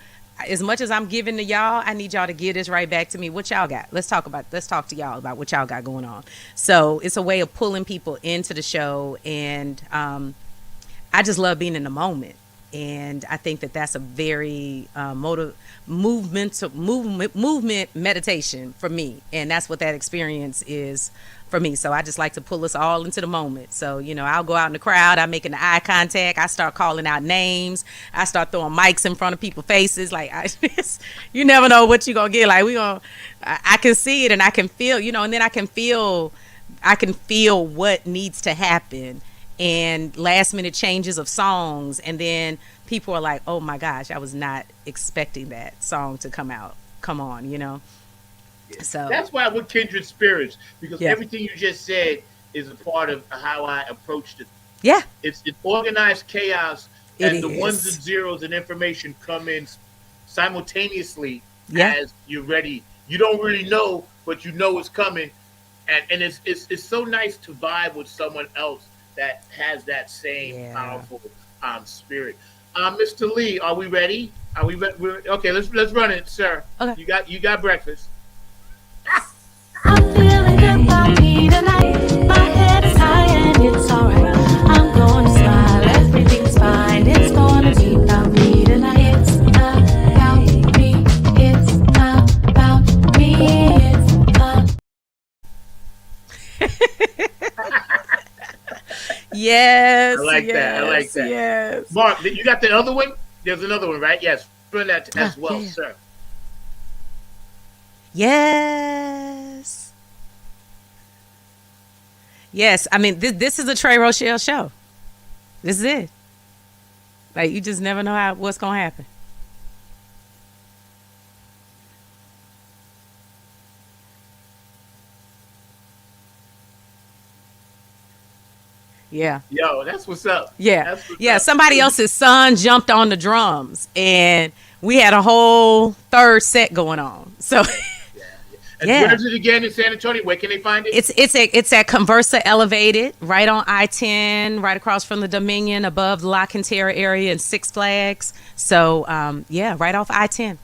as much as I'm giving to y'all, I need y'all to give this right back to me. What y'all got? Let's talk to y'all about what y'all got going on. So it's a way of pulling people into the show, and I just love being in the moment. And I think that that's a very movement meditation for me, and that's what that experience is for me. So I just like to pull us all into the moment. So, I'll go out in the crowd, I'm making the eye contact, I start calling out names, I start throwing mics in front of people's faces. Like, you never know what you're going to get. Like, I can see it and I can feel, and then I can feel what needs to happen, and last minute changes of songs. And then people are like, oh my gosh, I was not expecting that song to come on. Yeah. So that's why we're kindred spirits, because everything you just said is a part of how I approached it. Yeah. It's organized chaos, and the ones and zeros and information come in simultaneously as you're ready. You don't really know, but you know it's coming. And it's so nice to vibe with someone else that has that same powerful spirit. Mr. Lee, are we ready? Are we ready? Okay, let's run it, sir. Okay. You got breakfast. I'm feeling good about me tonight. My head is high and it's alright. I'm gonna smile, everything's fine. It's gonna be about me tonight. It's about me. It's about Yes, I like that. I like yes, that. yes. Mark, you got the other one? There's another one, right? Yes. Run that as well, Yeah. sir. Yes. Yes. I mean, this is a Trey Rochelle show. This is it. Like, you just never know what's gonna happen. Yeah. Yo, that's what's up. Yeah. That's what's Yeah. up. Somebody else's son jumped on the drums and we had a whole third set going on. So And yeah. where's it again in San Antonio? Where can they find it? It's at Conversa Elevated, right on I-10, right across from the Dominion, above the La Cantera area and Six Flags. So yeah, right off I-10.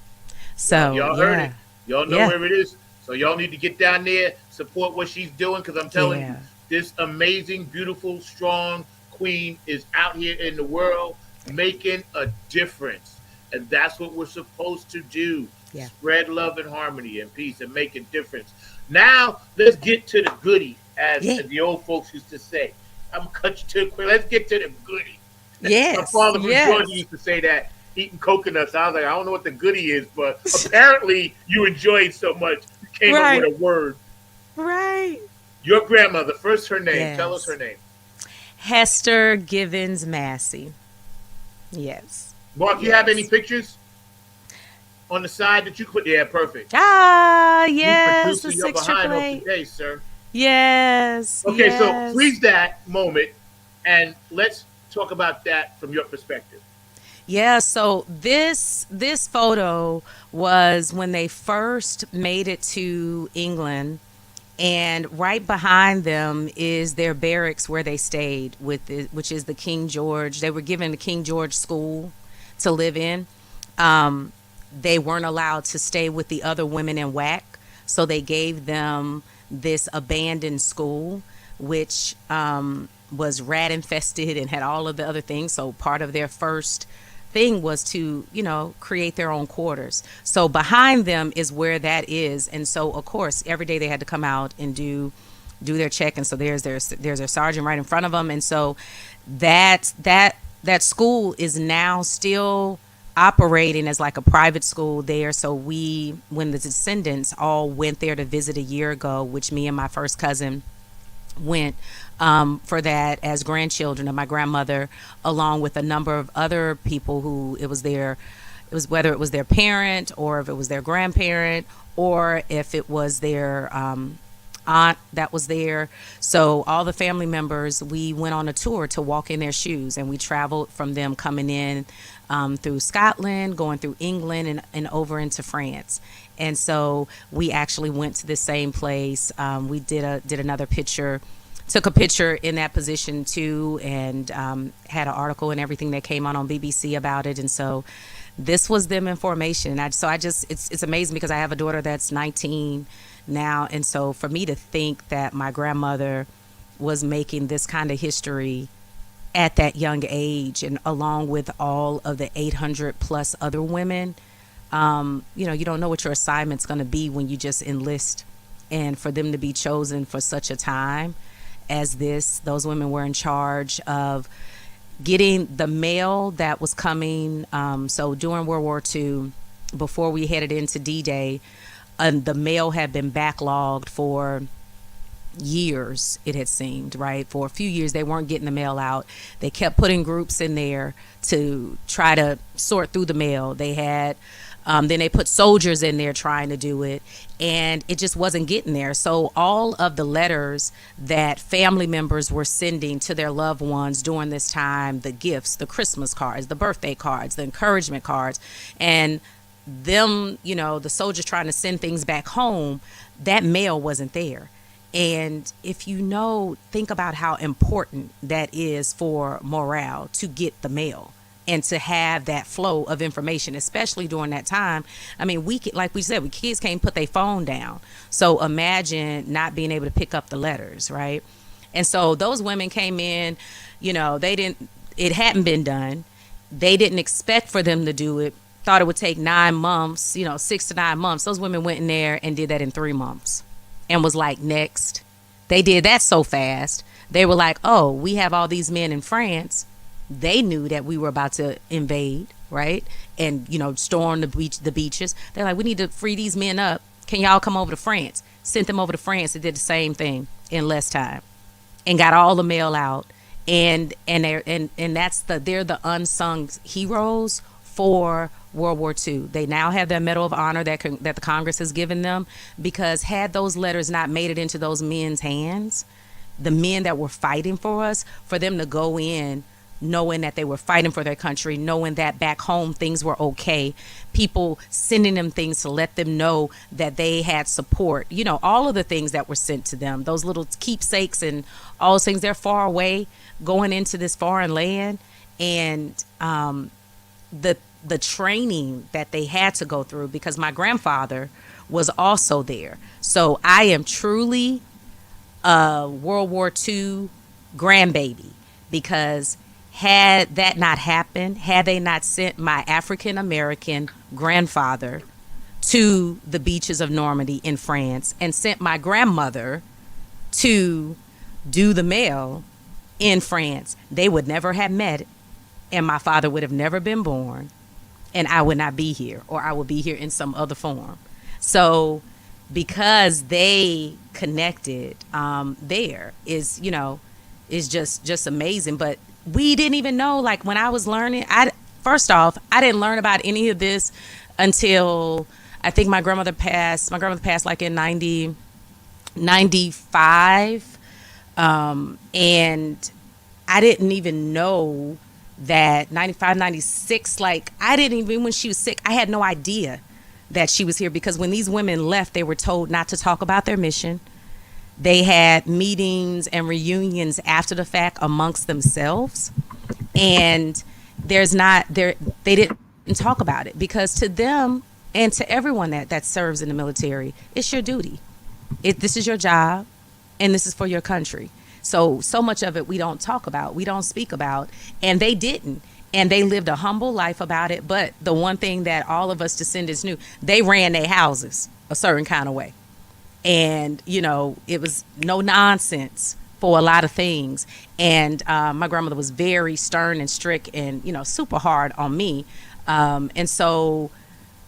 So y'all yeah. heard it. Y'all know Yeah. where it is. So y'all need to get down there, support what she's doing, because I'm telling you, Yeah. this amazing, beautiful, strong queen is out here in the world making a difference. And that's what we're supposed to do. Yeah. Spread love and harmony and peace and make a difference. Now, let's get to the goodie, as Yeah. the old folks used to say. I'm going to cut you to the quick. Let's get to the goodie. Yes. My father from yes. Georgia used to say that, eating coconuts. I was like, I don't know what the goodie is, but apparently you enjoyed so much, you came Right. up with a word. Right. Your grandmother, first her name. Yes. Tell us her name. Hester Givens Massey. Yes. Mark, you have any pictures on the side that you could? Yeah, perfect. Ah, You yes. producer, The you're behind us 688. today, sir. Yes. Okay, so yes. freeze that moment and let's talk about that from your perspective. Yeah, so this photo was when they first made it to England, and right behind them is their barracks where they stayed which is the King George. They were given the King George school to live in. They weren't allowed to stay with the other women in WAC, so they gave them this abandoned school, which was rat infested and had all of the other things. So part of their first thing was to, create their own quarters. So behind them is where that is. And so, of course, every day they had to come out and do their check. And so there's their sergeant right in front of them. And so that school is now still operating as like a private school there. So when the descendants all went there to visit a year ago, which me and my first cousin went for that as grandchildren of my grandmother, along with a number of other people who whether it was their parent or if it was their grandparent or if it was their aunt that was there. So all the family members, we went on a tour to walk in their shoes, and we traveled from them coming in through Scotland, going through England and over into France. And so we actually went to the same place. We did another picture, took a picture in that position too, and had an article and everything that came on BBC about it. And so this was them in formation. It's amazing because I have a daughter that's 19 now. And so for me to think that my grandmother was making this kind of history at that young age, and along with all of the 800 plus other women, you don't know what your assignment's going to be when you just enlist. And for them to be chosen for such a time as this, those women were in charge of getting the mail that was coming. So during World War II, before we headed into D-Day, the mail had been backlogged for years, it had seemed, right? For a few years, they weren't getting the mail out. They kept putting groups in there to try to sort through the mail. They had then they put soldiers in there trying to do it, and it just wasn't getting there. So all of the letters that family members were sending to their loved ones during this time, the gifts, the Christmas cards, the birthday cards, the encouragement cards, and them, the soldiers trying to send things back home, that mail wasn't there. And if think about how important that is for morale to get the mail and to have that flow of information, especially during that time. I mean, like we said, kids can't put their phone down. So imagine not being able to pick up the letters, right? And so those women came in, it hadn't been done. They didn't expect for them to do it. Thought it would take 9 months, 6 to 9 months. Those women went in there and did that in 3 months and was like, next. They did that so fast They were like, oh, we have all these men in France. They knew that we were about to invade, right? And, storm the beaches. They're like, we need to free these men up. Can y'all come over to France? Sent them over to France and did the same thing in less time and got all the mail out. And they're the unsung heroes for World War II. They now have their Medal of Honor that the Congress has given them, because had those letters not made it into those men's hands, the men that were fighting for us, for them to go in knowing that they were fighting for their country, knowing that back home things were okay, people sending them things to let them know that they had support, all of the things that were sent to them, those little keepsakes and all those things, they're far away going into this foreign land. And the training that they had to go through, because my grandfather was also there. So I am truly a World War II grandbaby, because had that not happened, had they not sent my African American grandfather to the beaches of Normandy in France and sent my grandmother to do the mail in France, they would never have met, and my father would have never been born, and I would not be here, or I would be here in some other form. So because they connected, there is just amazing. But we didn't even know, like, when I was learning, first off, I didn't learn about any of this until I think my grandmother passed like in 95, and I didn't even know that 95, 96, like, I didn't even, when she was sick, I had no idea that she was here, because when these women left, they were told not to talk about their mission. They had meetings and reunions after the fact amongst themselves, and they didn't talk about it, because to them and to everyone that serves in the military, it's your duty. This is your job, and this is for your country. So much of it we don't talk about, we don't speak about, and they didn't. And they lived a humble life about it. But the one thing that all of us descendants knew, they ran their houses a certain kind of way. And, it was no nonsense for a lot of things. And my grandmother was very stern and strict and, super hard on me. And so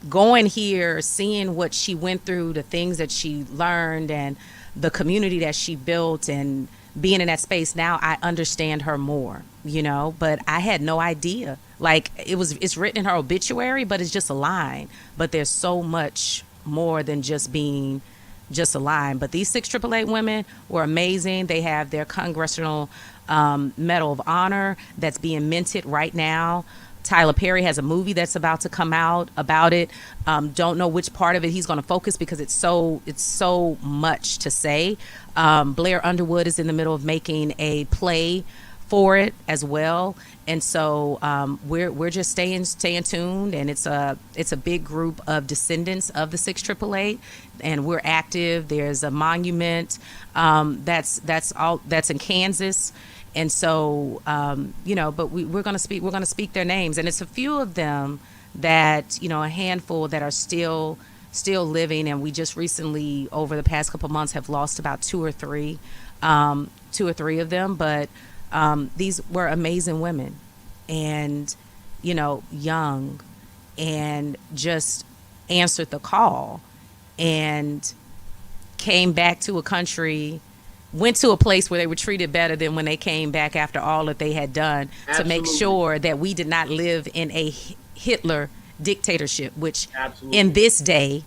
going here, seeing what she went through, the things that she learned, and the community that she built, and being in that space now, I understand her more, but I had no idea. Like, it's written in her obituary, but it's just a line. But there's so much more than just being just a line. But these 6 AAA women were amazing. They have their Congressional Medal of Honor that's being minted right now. Tyler Perry has a movie that's about to come out about it. Don't know which part of it he's going to focus, because it's so much to say. Blair Underwood is in the middle of making a play for it as well, and so we're just staying tuned. And it's a big group of descendants of the 6 AAA, and we're active. There's a monument that's in Kansas. And so, but we're going to speak their names. And it's a few of them that, a handful that are still living. And we just recently, over the past couple of months, have lost about two or three of them. But these were amazing women, and, young, and just answered the call and came back to a country, went to a place where they were treated better than when they came back after all that they had done. Absolutely. To make sure that we did not live in a Hitler dictatorship, which Absolutely. In this day,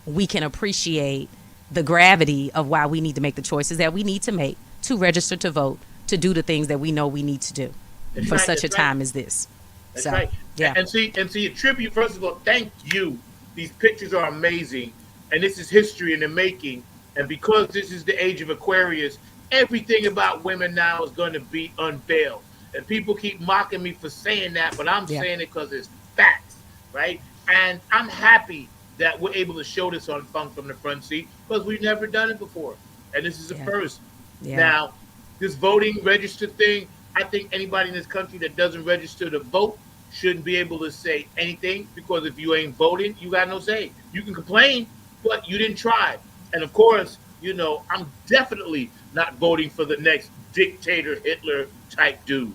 we can appreciate the gravity of why we need to make the choices that we need to make to register to vote, to do the things that we know we need to do That's for right, such a right. time as this. That's so, right. Yeah. And see, a tribute, first of all, thank you. These pictures are amazing. And this is history in the making. And because this is the age of Aquarius, everything about women now is going to be unveiled. And people keep mocking me for saying that, but I'm saying it because it's facts, right? And I'm happy that we're able to show this on Funk from the Front Seat, because we've never done it before. And this is the first. Yeah. Now, this voting register thing, I think anybody in this country that doesn't register to vote shouldn't be able to say anything, because if you ain't voting, you got no say. You can complain, but you didn't try. And of course, I'm definitely not voting for the next dictator Hitler type dude.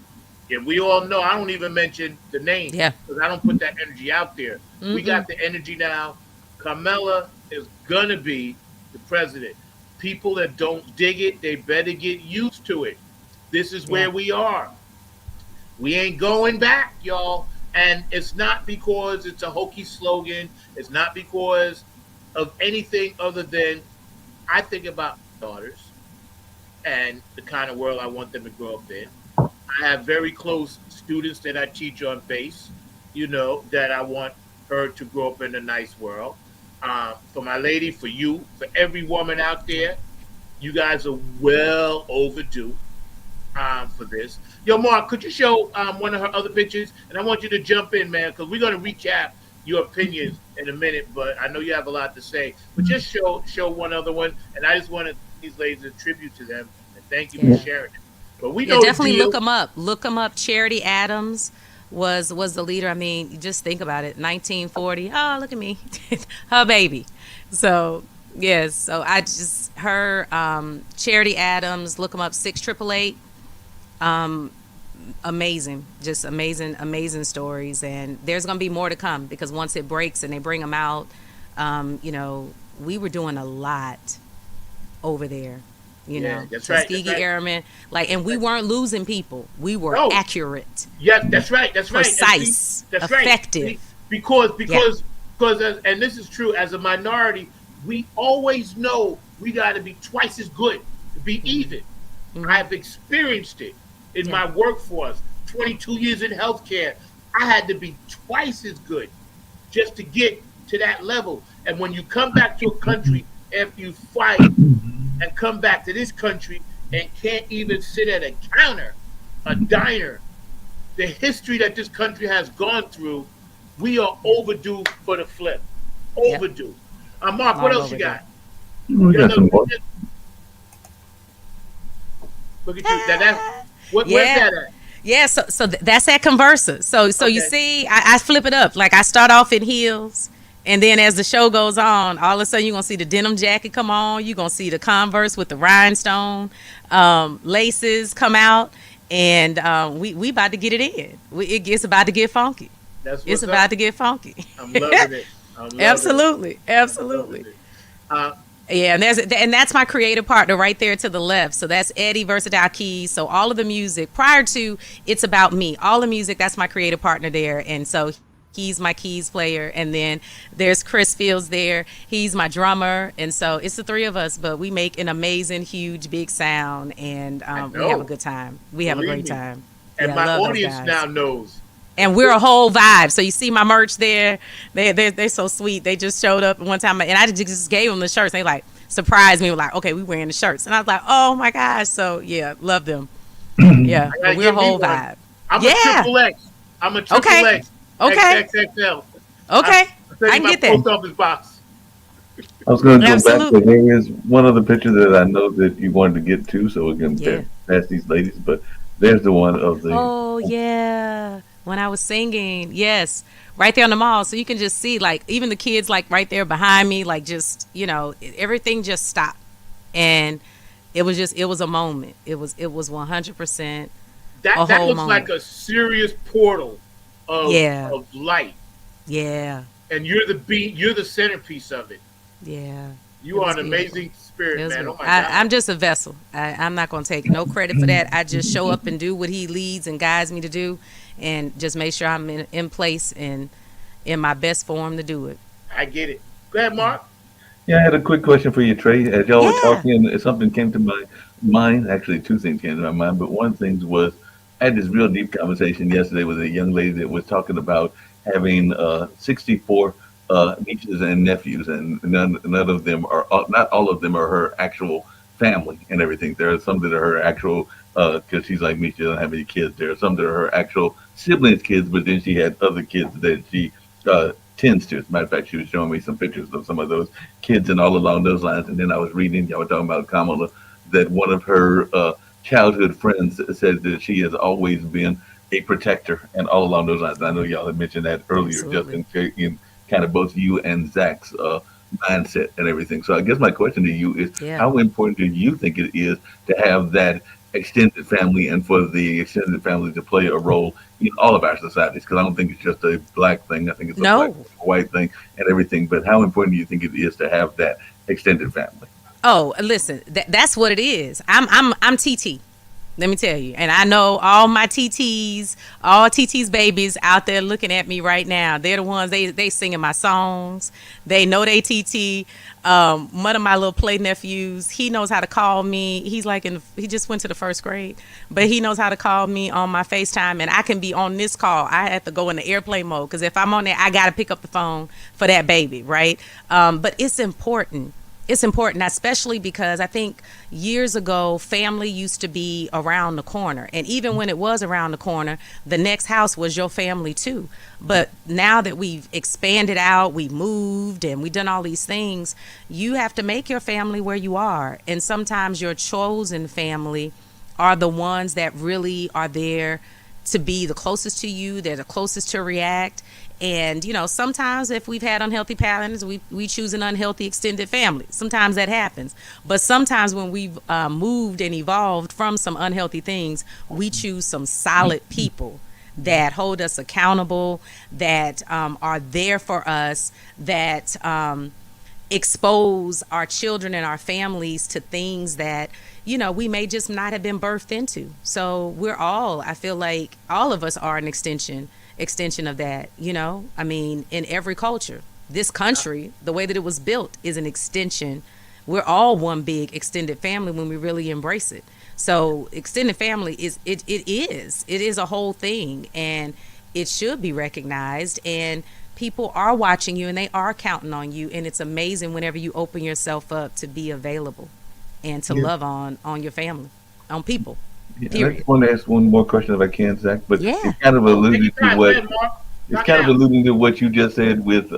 And we all know, I don't even mention the name Yeah. because I don't put that energy out there. We Mm-mm. got the energy now. Kamala is going to be the president. People that don't dig it, they better get used to it. This is Yeah. where we are. We ain't going back, y'all. And it's not because it's a hokey slogan. It's not because of anything other than I think about my daughters and the kind of world I want them to grow up in. I have very close students that I teach on bass, that I want her to grow up in a nice world. For my lady, for you, for every woman out there, you guys are well overdue for this. Yo, Mark, could you show one of her other pictures? And I want you to jump in, man, because we're going to recap your opinions in a minute. But I know you have a lot to say. But just show one other one, and I just wanted these ladies a tribute to them and thank you Yeah. for sharing it. But we Yeah, know the definitely deal. look them up. Look them up. Charity Adams was the leader. I mean, you just think about it. 1940. Oh, look at me, her baby. So yes. So I just her Charity Adams. Look them up. 6888. Amazing, just amazing stories, and there's gonna be more to come because once it breaks and they bring them out, we were doing a lot over there. Yeah, that's right. That's Tuskegee right. Airmen, and we weren't losing people. We were No. accurate, Yeah, that's right. That's right. precise, See, that's effective. right. Because and this is true. As a minority, we always know we got to be twice as good to be even. I've experienced it in my workforce. 22 years in healthcare, I had to be twice as good just to get to that level. And when you come back to a country after you fight and come back to this country and can't even sit at a counter, a diner, the history that this country has gone through, we are overdue for the flip. Overdue. Mark, what else you got? We got some more. Look at you. Where's that at? Yeah, so that's at Conversa. So Okay. you see, I flip it up. Like I start off in heels, and then as the show goes on, all of a sudden you're gonna see the denim jacket come on. You're gonna see the Converse with the rhinestone laces come out, and we about to get it in. It's about to get funky. That's It's what's about up. to get funky. I'm loving it. Absolutely. Uh, Yeah, and that's my creative partner right there to the left. So that's Eddie Versatile Keys. So all of the music prior to It's About Me, all the music, that's my creative partner there. And so he's my keys player. And then there's Chris Fields there. He's my drummer. And so it's the three of us, but we make an amazing, huge, big sound. And we have a good time. We have a Believe great me. time. and Yeah, I my love those audience guys. now knows. And we're a whole vibe. So you see my merch there. They're so sweet. They just showed up one time, and I just gave them the shirts. They like surprised me with like, okay, we wearing the shirts, and I was like, oh my gosh. So yeah, love them. Yeah, I gotta but we're a give me whole one. vibe. I'm Yeah. a triple X. I'm a triple Okay. X. Okay. XXXL. Okay, I I can get that. Post office box. I was going to go back Absolutely. to there is one other picture that I know that you wanted to get to, so we can Yeah. pass these ladies. But there's the one of the. Oh yeah, when I was singing, yes, right there on the mall, so you can just see like even the kids like right there behind me, like just everything just stopped, and it was a moment. It was 100% That a that whole looks moment. like a serious portal of Yeah. of light, Yeah, and you're the centerpiece of it. yeah. You It are was an beautiful. amazing spirit, It was man. Oh beautiful. my God. I'm just a vessel. I'm not going to take no credit for that. I just show up and do what he leads and guides me to do, and just make sure I'm in place and in my best form to do it. I get it. Go ahead, Mark. Yeah, I had a quick question for you, Trey. As y'all were Yeah. talking, something came to my mind. Actually, two things came to my mind, but one of the things was I had this real deep conversation yesterday with a young lady that was talking about having 64 nieces and nephews, and none of them are, not all of them are her actual family and everything. There are some that are her actual, because she's like me, she doesn't have any kids. There are some that are her actual siblings' kids, but then she had other kids that she tends to. As a matter of fact, she was showing me some pictures of some of those kids and all along those lines. And then I was reading, y'all were talking about Kamala, that one of her childhood friends said that she has always been a protector and all along those lines. And I know y'all had mentioned that earlier, Absolutely. just in kind of both you and Zach's mindset and everything. So I guess my question to you is, Yeah. how important do you think it is to have that extended family and for the extended family to play a role in all of our societies? Because I don't think it's just a black thing. I think it's a black, No. white thing and everything. But how important do you think it is to have that extended family? Oh, listen, that's what it is. I'm TT. Let me tell you. And I know all my TTs, all TT's babies out there looking at me right now. They're the ones, they singing my songs. They know they TT. One of my little play nephews, he knows how to call me. He's like he just went to the first grade, but he knows how to call me on my FaceTime, and I can be on this call. I have to go into airplane mode because if I'm on there, I got to pick up the phone for that baby, right? But it's important. It's important, especially because I think years ago, family used to be around the corner. And even when it was around the corner, the next house was your family too. But now that we've expanded out, we moved and we've done all these things, you have to make your family where you are. And sometimes your chosen family are the ones that really are there to be the closest to you. They're the closest to react. And, sometimes if we've had unhealthy patterns, we choose an unhealthy extended family. Sometimes that happens. But sometimes when we've moved and evolved from some unhealthy things, we choose some solid people that hold us accountable, that are there for us, that expose our children and our families to things that we may just not have been birthed into. So I feel like all of us are an extension of that. I mean, in every culture, this country, the way that it was built is an extension. We're all one big extended family when we really embrace it. So extended family is a whole thing, and it should be recognized, and people are watching you and they are counting on you, and it's amazing whenever you open yourself up to be available and to love on your family, on people. Yeah, and I Period. just want to ask one more question if I can, Zach. But Yeah. it's kind of Take alluding your to time, what man, Mark. it's Rock kind of out. alluding to what you just said with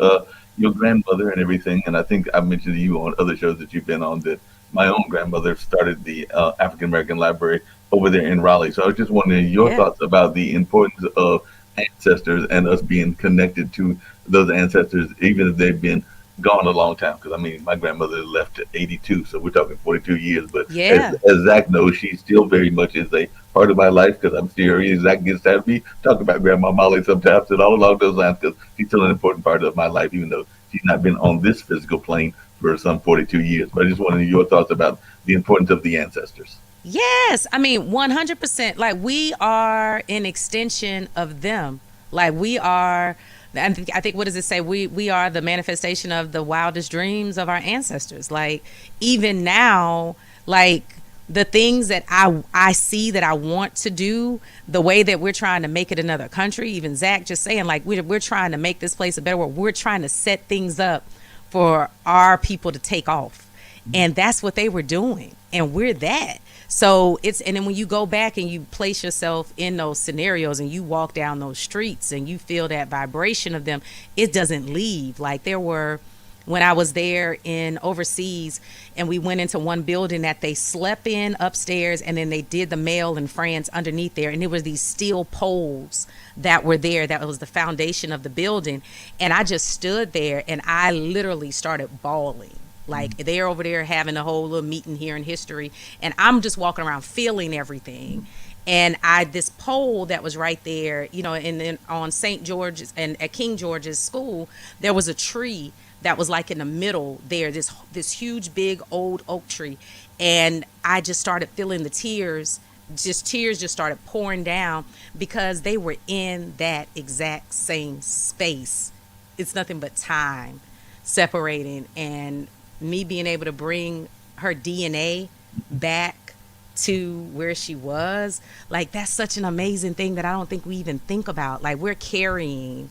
your grandmother and everything. And I think I mentioned to you on other shows that you've been on that my own grandmother started the African American Library over there in Raleigh. So I was just wondering your Yeah. thoughts about the importance of ancestors and us being connected to those ancestors, even if they've been gone a long time. Because I mean, my grandmother left at 82, so we're talking 42 years. But Yeah. as Zach knows, she still very much is a part of my life because I'm still here. Zach gets tired of me talk about Grandma Molly sometimes and all along those lines because she's still an important part of my life, even though she's not been on this physical plane for some 42 years. But I just wanted your thoughts about the importance of the ancestors. Yes, I mean 100%. Like we are an extension of them. Like we are. I think what does it say? We are the manifestation of the wildest dreams of our ancestors. Like even now, like the things that I see that I want to do, the way that we're trying to make it another country. Even Zach just saying like we're trying to make this place a better world. We're trying to set things up for our people to take off, and that's what they were doing, and we're that. So and then when you go back and you place yourself in those scenarios and you walk down those streets and you feel that vibration of them, it doesn't leave. Like there were, when I was there in overseas and we went into one building that they slept in upstairs and then they did the mail in France underneath there. And there was these steel poles that were there. That was the foundation of the building. And I just stood there and I literally started bawling. Like they're over there having a whole little meeting here in history, and I'm just walking around feeling everything. And this pole that was right there, and then on St. George's and at King George's school, there was a tree that was like in the middle there, this huge big old oak tree, and I just started feeling the tears. Tears just started pouring down because they were in that exact same space. It's nothing but time separating, and me being able to bring her DNA back to where she was, like that's such an amazing thing that I don't think we even think about. Like we're carrying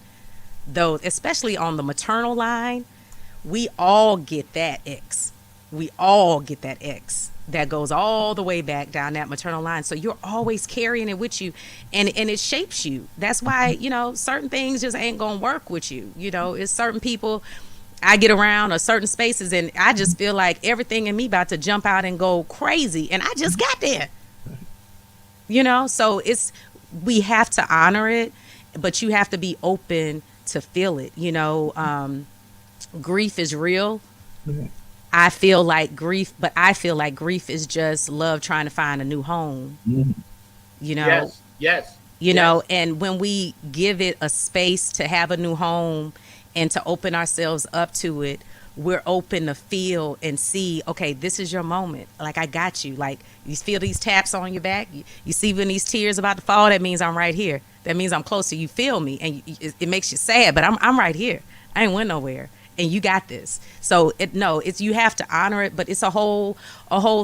those, especially on the maternal line. We all get that X. We all get that X that goes all the way back down that maternal line. So you're always carrying it with you, and it shapes you. That's why certain things just ain't gonna work with you. It's certain people I get around or certain spaces and I just feel like everything in me about to jump out and go crazy, and I just got there. So we have to honor it, but you have to be open to feel it. Grief is real. I feel like grief, but I feel like grief is just love trying to find a new home, Mhm. you know, Yes, yes, you yes. know, and when we give it a space to have a new home and to open ourselves up to it, we're open to feel and see, okay, this is your moment. Like, I got you. Like, you feel these taps on your back. You see when these tears about to fall, that means I'm right here. That means I'm close to you. Feel me. And it makes you sad, but I'm right here. I ain't went nowhere. And you got this. So it's you have to honor it, but it's a whole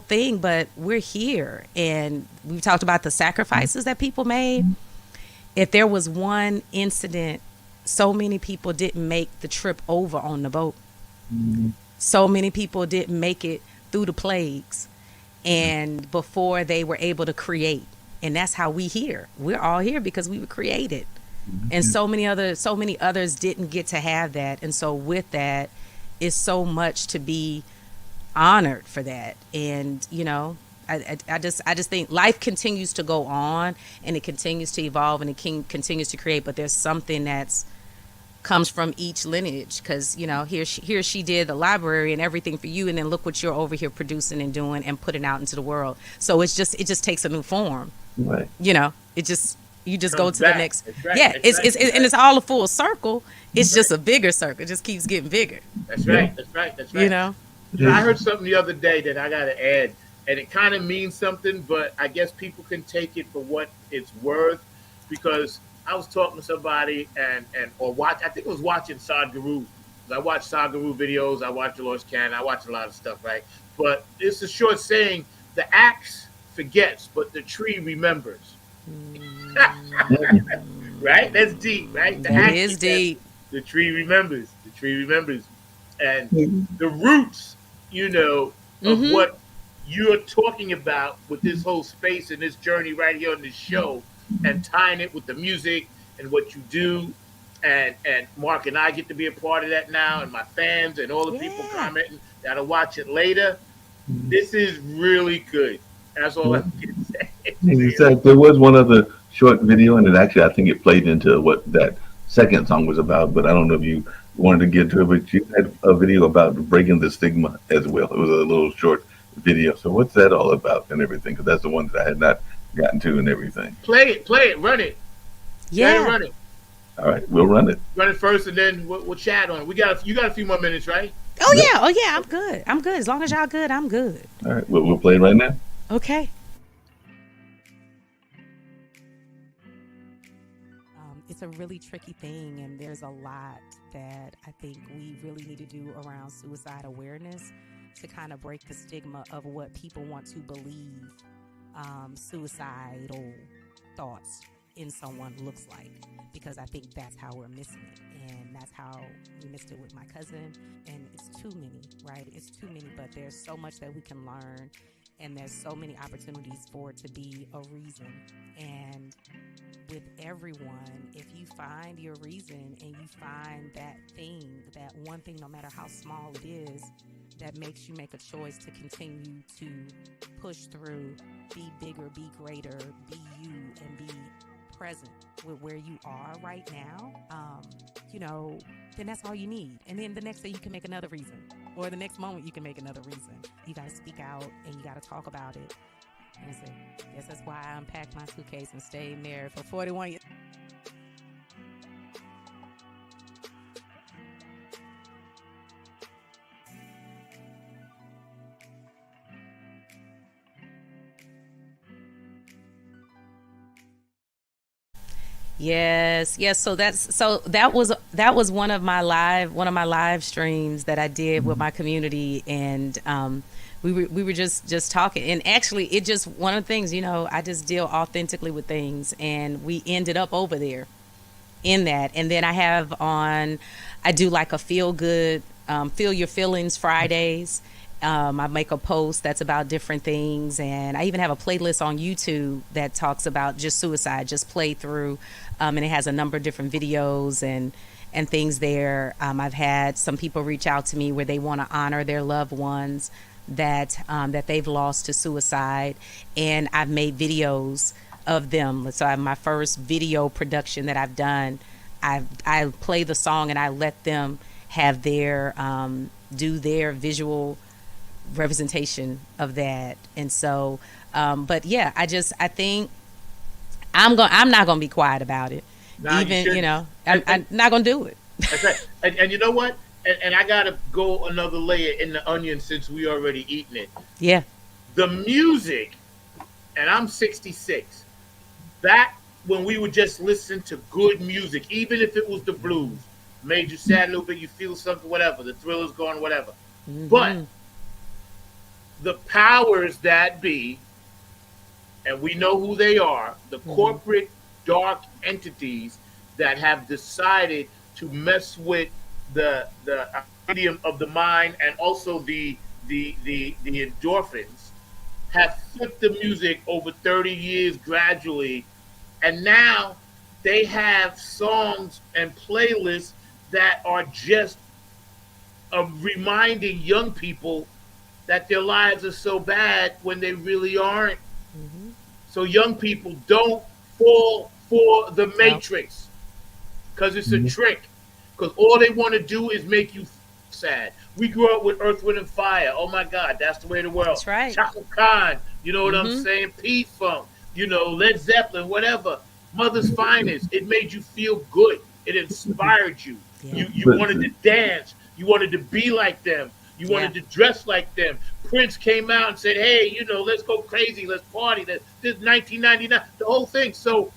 thing. But we're here, and we've talked about the sacrifices that people made. If there was one incident, so many people didn't make the trip over on the boat. So many people didn't make it through the plagues and before they were able to create. And that's how we here. We're all here because we were created. And so many others didn't get to have that. And so with that is so much to be honored for that. And I just think life continues to go on, and it continues to evolve, and it continues to create, but there's something that's comes from each lineage, because here she did the library and everything for you, and then look what you're over here producing and doing and putting out into the world. So it just takes a new form. Right. You just go Comes to back. the next. That's right. Yeah, That's it's right. and it's all a full circle. It's just a bigger circle. It just keeps getting bigger. That's right. That's right. That's right. I heard something the other day that I got to add, and it kind of means something, but I guess people can take it for what it's worth, because I was talking to somebody I think it was watching Sadhguru. I watch Sadhguru videos, I watch Dolores Cannon, I watch a lot of stuff, right? But it's a short saying: the axe forgets, but the tree remembers. Right? That's deep, right? The That axe is forgets, deep. the tree remembers. The tree remembers. And the roots, of Mhm. what you're talking about with this whole space and this journey right here on this show, and tying it with the music and what you do, and Mark and I get to be a part of that now, and my fans and all the people Yeah. commenting that'll watch it later. This is really good. That's all I can say. In fact, there was one other short video, and I think it played into what that second song was about. But I don't know if you wanted to get to it. But you had a video about breaking the stigma as well. It was a little short video. So what's that all about and everything? Because that's the one that I had not gotten to and everything. Play it, run it. Go ahead and Yeah. run it. All right, we'll run it. Run it first, and then we'll chat on it. You got a few more minutes, right? Oh yeah. Oh yeah. I'm good. I'm good. As long as y'all good, I'm good. All right, we'll play it right now. Okay. It's a really tricky thing, and there's a lot that I think we really need to do around suicide awareness to kind of break the stigma of what people want to believe suicidal thoughts in someone looks like, because I think that's how we're missing it, and that's how we missed it with my cousin. And it's too many, right? It's too many, but there's so much that we can learn, and there's so many opportunities for it to be a reason. And with everyone, if you find your reason and you find that thing, that one thing, no matter how small it is, that makes you make a choice to continue to push through, be bigger, be greater, be you, and be present with where you are right now, then that's all you need. And then the next day you can make another reason, or the next moment you can make another reason. You got to speak out and you got to talk about it. And I guess that's why I unpacked my suitcase and stayed there for 41 years. Yes. So that was one of my live streams that I did with my community, and we were just talking, and actually it just one of the things, I just deal authentically with things, and we ended up over there in that. And then I do like a feel your feelings Fridays. I make a post that's about different things, and I even have a playlist on YouTube that talks about just suicide, just play through, and it has a number of different videos and things there. I've had some people reach out to me where they want to honor their loved ones that they've lost to suicide, and I've made videos of them. So I have my first video production that I've done. I play the song and I let them have their do their visual representation of that. And so, but yeah, I think I'm not gonna be quiet about it. Nah, you Even, shouldn't. I'm not gonna do it. That's right. And you know what? And I gotta go another layer in the onion since we already eaten it. Yeah. The music, and I'm 66. Back when we would just listen to good music, even if it was the blues, made you sad a little bit, you feel something, whatever. The Thriller's gone, whatever. But the powers that be, and we know who they are, the corporate dark entities that have decided to mess with the medium of the mind and also the endorphins, have flipped the music over 30 years gradually, and now they have songs and playlists that are just reminding young people that their lives are so bad when they really aren't. So young people, don't fall for the matrix, because it's a trick. Because all they want to do is make you sad. We grew up with Earth, Wind, and Fire. Oh my God, that's the way of the world. That's right. Chaka Khan, you know what I'm saying? P-Funk, Led Zeppelin, whatever. Mother's Finest. It made you feel good. It inspired you. You wanted to dance. You wanted to be like them. You wanted to dress like them. Prince came out and said, "Hey, let's go crazy. Let's party." This 1999, the whole thing. So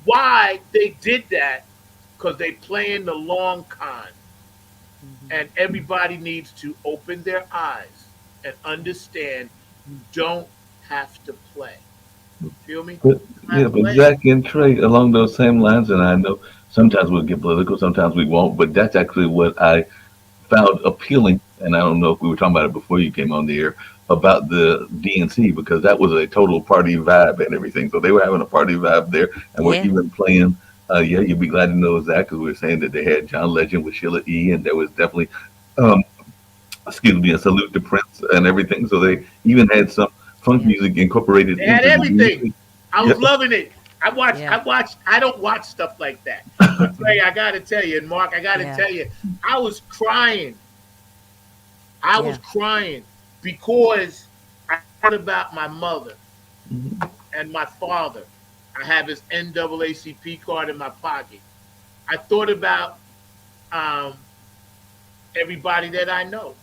why they did that? Because they playing the long con, and everybody needs to open their eyes and understand you don't have to play. Feel me? But Zach and Trey, along those same lines, and I know sometimes we'll get political, sometimes we won't, but that's actually what I found appealing, and I don't know if we were talking about it before you came on the air, about the DNC, because that was a total party vibe and everything. So they were having a party vibe there, and we're even playing. You'd be glad to know, Zach, because we were saying that they had John Legend with Sheila E., and there was definitely, excuse me, a salute to Prince and everything. So they even had some funk music incorporated. They had everything. music. I was loving it. I don't watch stuff like that. But Trey, I gotta tell you, and Mark, I gotta tell you, I was crying. I was crying because I thought about my mother and my father. I have his NAACP card in my pocket. I thought about everybody that I know,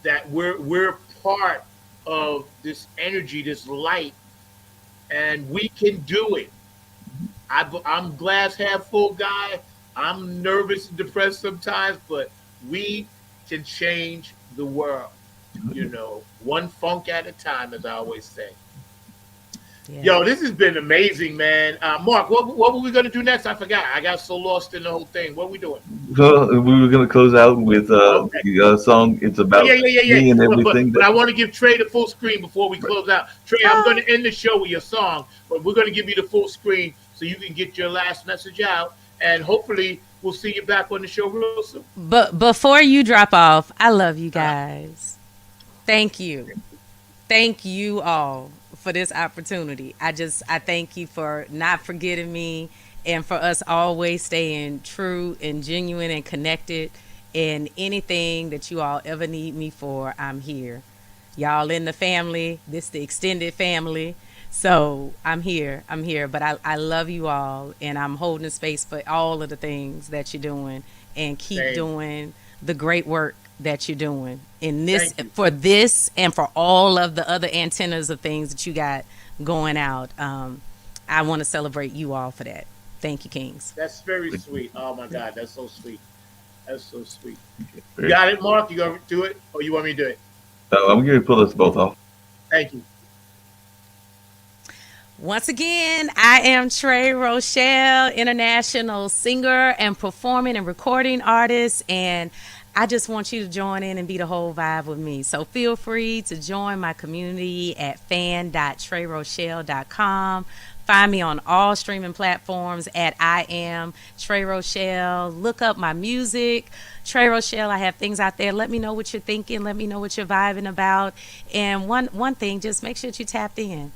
that we're part of this energy, this light, and we can do it. I'm glass half full guy. I'm nervous and depressed sometimes, but we can change the world. One funk at a time, as I always say. Yo, this has been amazing, man. Mark, what were we going to do next? I forgot. I got so lost in the whole thing. What are we doing? So we were going to close out with the song. It's about me and everything. But I want to give Trey the full screen before we close out. Trey, I'm going to end the show with your song, but we're going to give you the full screen so you can get your last message out, and hopefully we'll see you back on the show real soon. But before you drop off, I love you guys. Thank you. Thank you all for this opportunity. I thank you for not forgetting me, and for us always staying true and genuine and connected. And anything that you all ever need me for, I'm here. Y'all in the family, this the extended family. So I'm here. But I love you all, and I'm holding space for all of the things that you're doing, and keep doing the great work that you're doing in this, for this, and for all of the other antennas of things that you got going out. I want to celebrate you all for that. Thank you, Kings. That's very sweet. Oh my God, that's so sweet. That's so sweet. You got it, Mark? You gonna do it, or you want me to do it? I'm going to pull us both off. Thank you. Once again, I am Trey Rochelle, international singer and performing and recording artist, and I just want you to join in and be the whole vibe with me. So feel free to join my community at fan.treyrochelle.com. Find me on all streaming platforms at I am Trey Rochelle. Look up my music, Trey Rochelle. I have things out there. Let me know what you're thinking. Let me know what you're vibing about. And one thing, just make sure that you tapped in.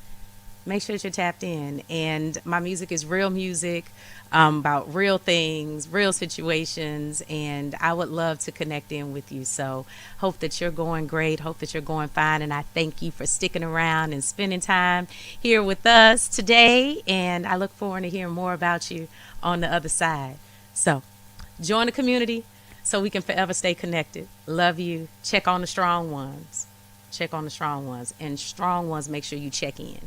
Make sure that you're tapped in. And my music is real music, about real things, real situations, and I would love to connect in with you. So hope that you're going great. Hope that you're going fine. And I thank you for sticking around and spending time here with us today. And I look forward to hearing more about you on the other side. So join the community so we can forever stay connected. Love you. Check on the strong ones. Check on the strong ones. And strong ones, make sure you check in.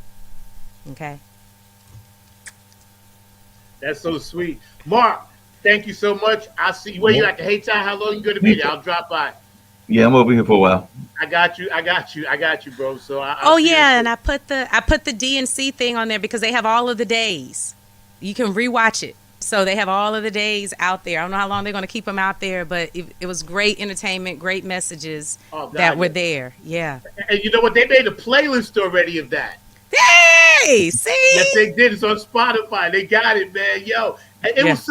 Okay. That's so sweet. Mark, thank you so much. I'll see you. Where you at the Hayti? How long you going to be there? I'll drop by. Yeah, I'm over here for a while. I got you, bro. So Oh yeah, and I put the DNC thing on there because they have all of the days. You can rewatch it. So they have all of the days out there. I don't know how long they're going to keep them out there, but it was great entertainment, great messages that were there. Yeah. And you know what? They made a playlist already of that. Hey, see? Yes, they did. It's on Spotify. They got it, man. Yo, it was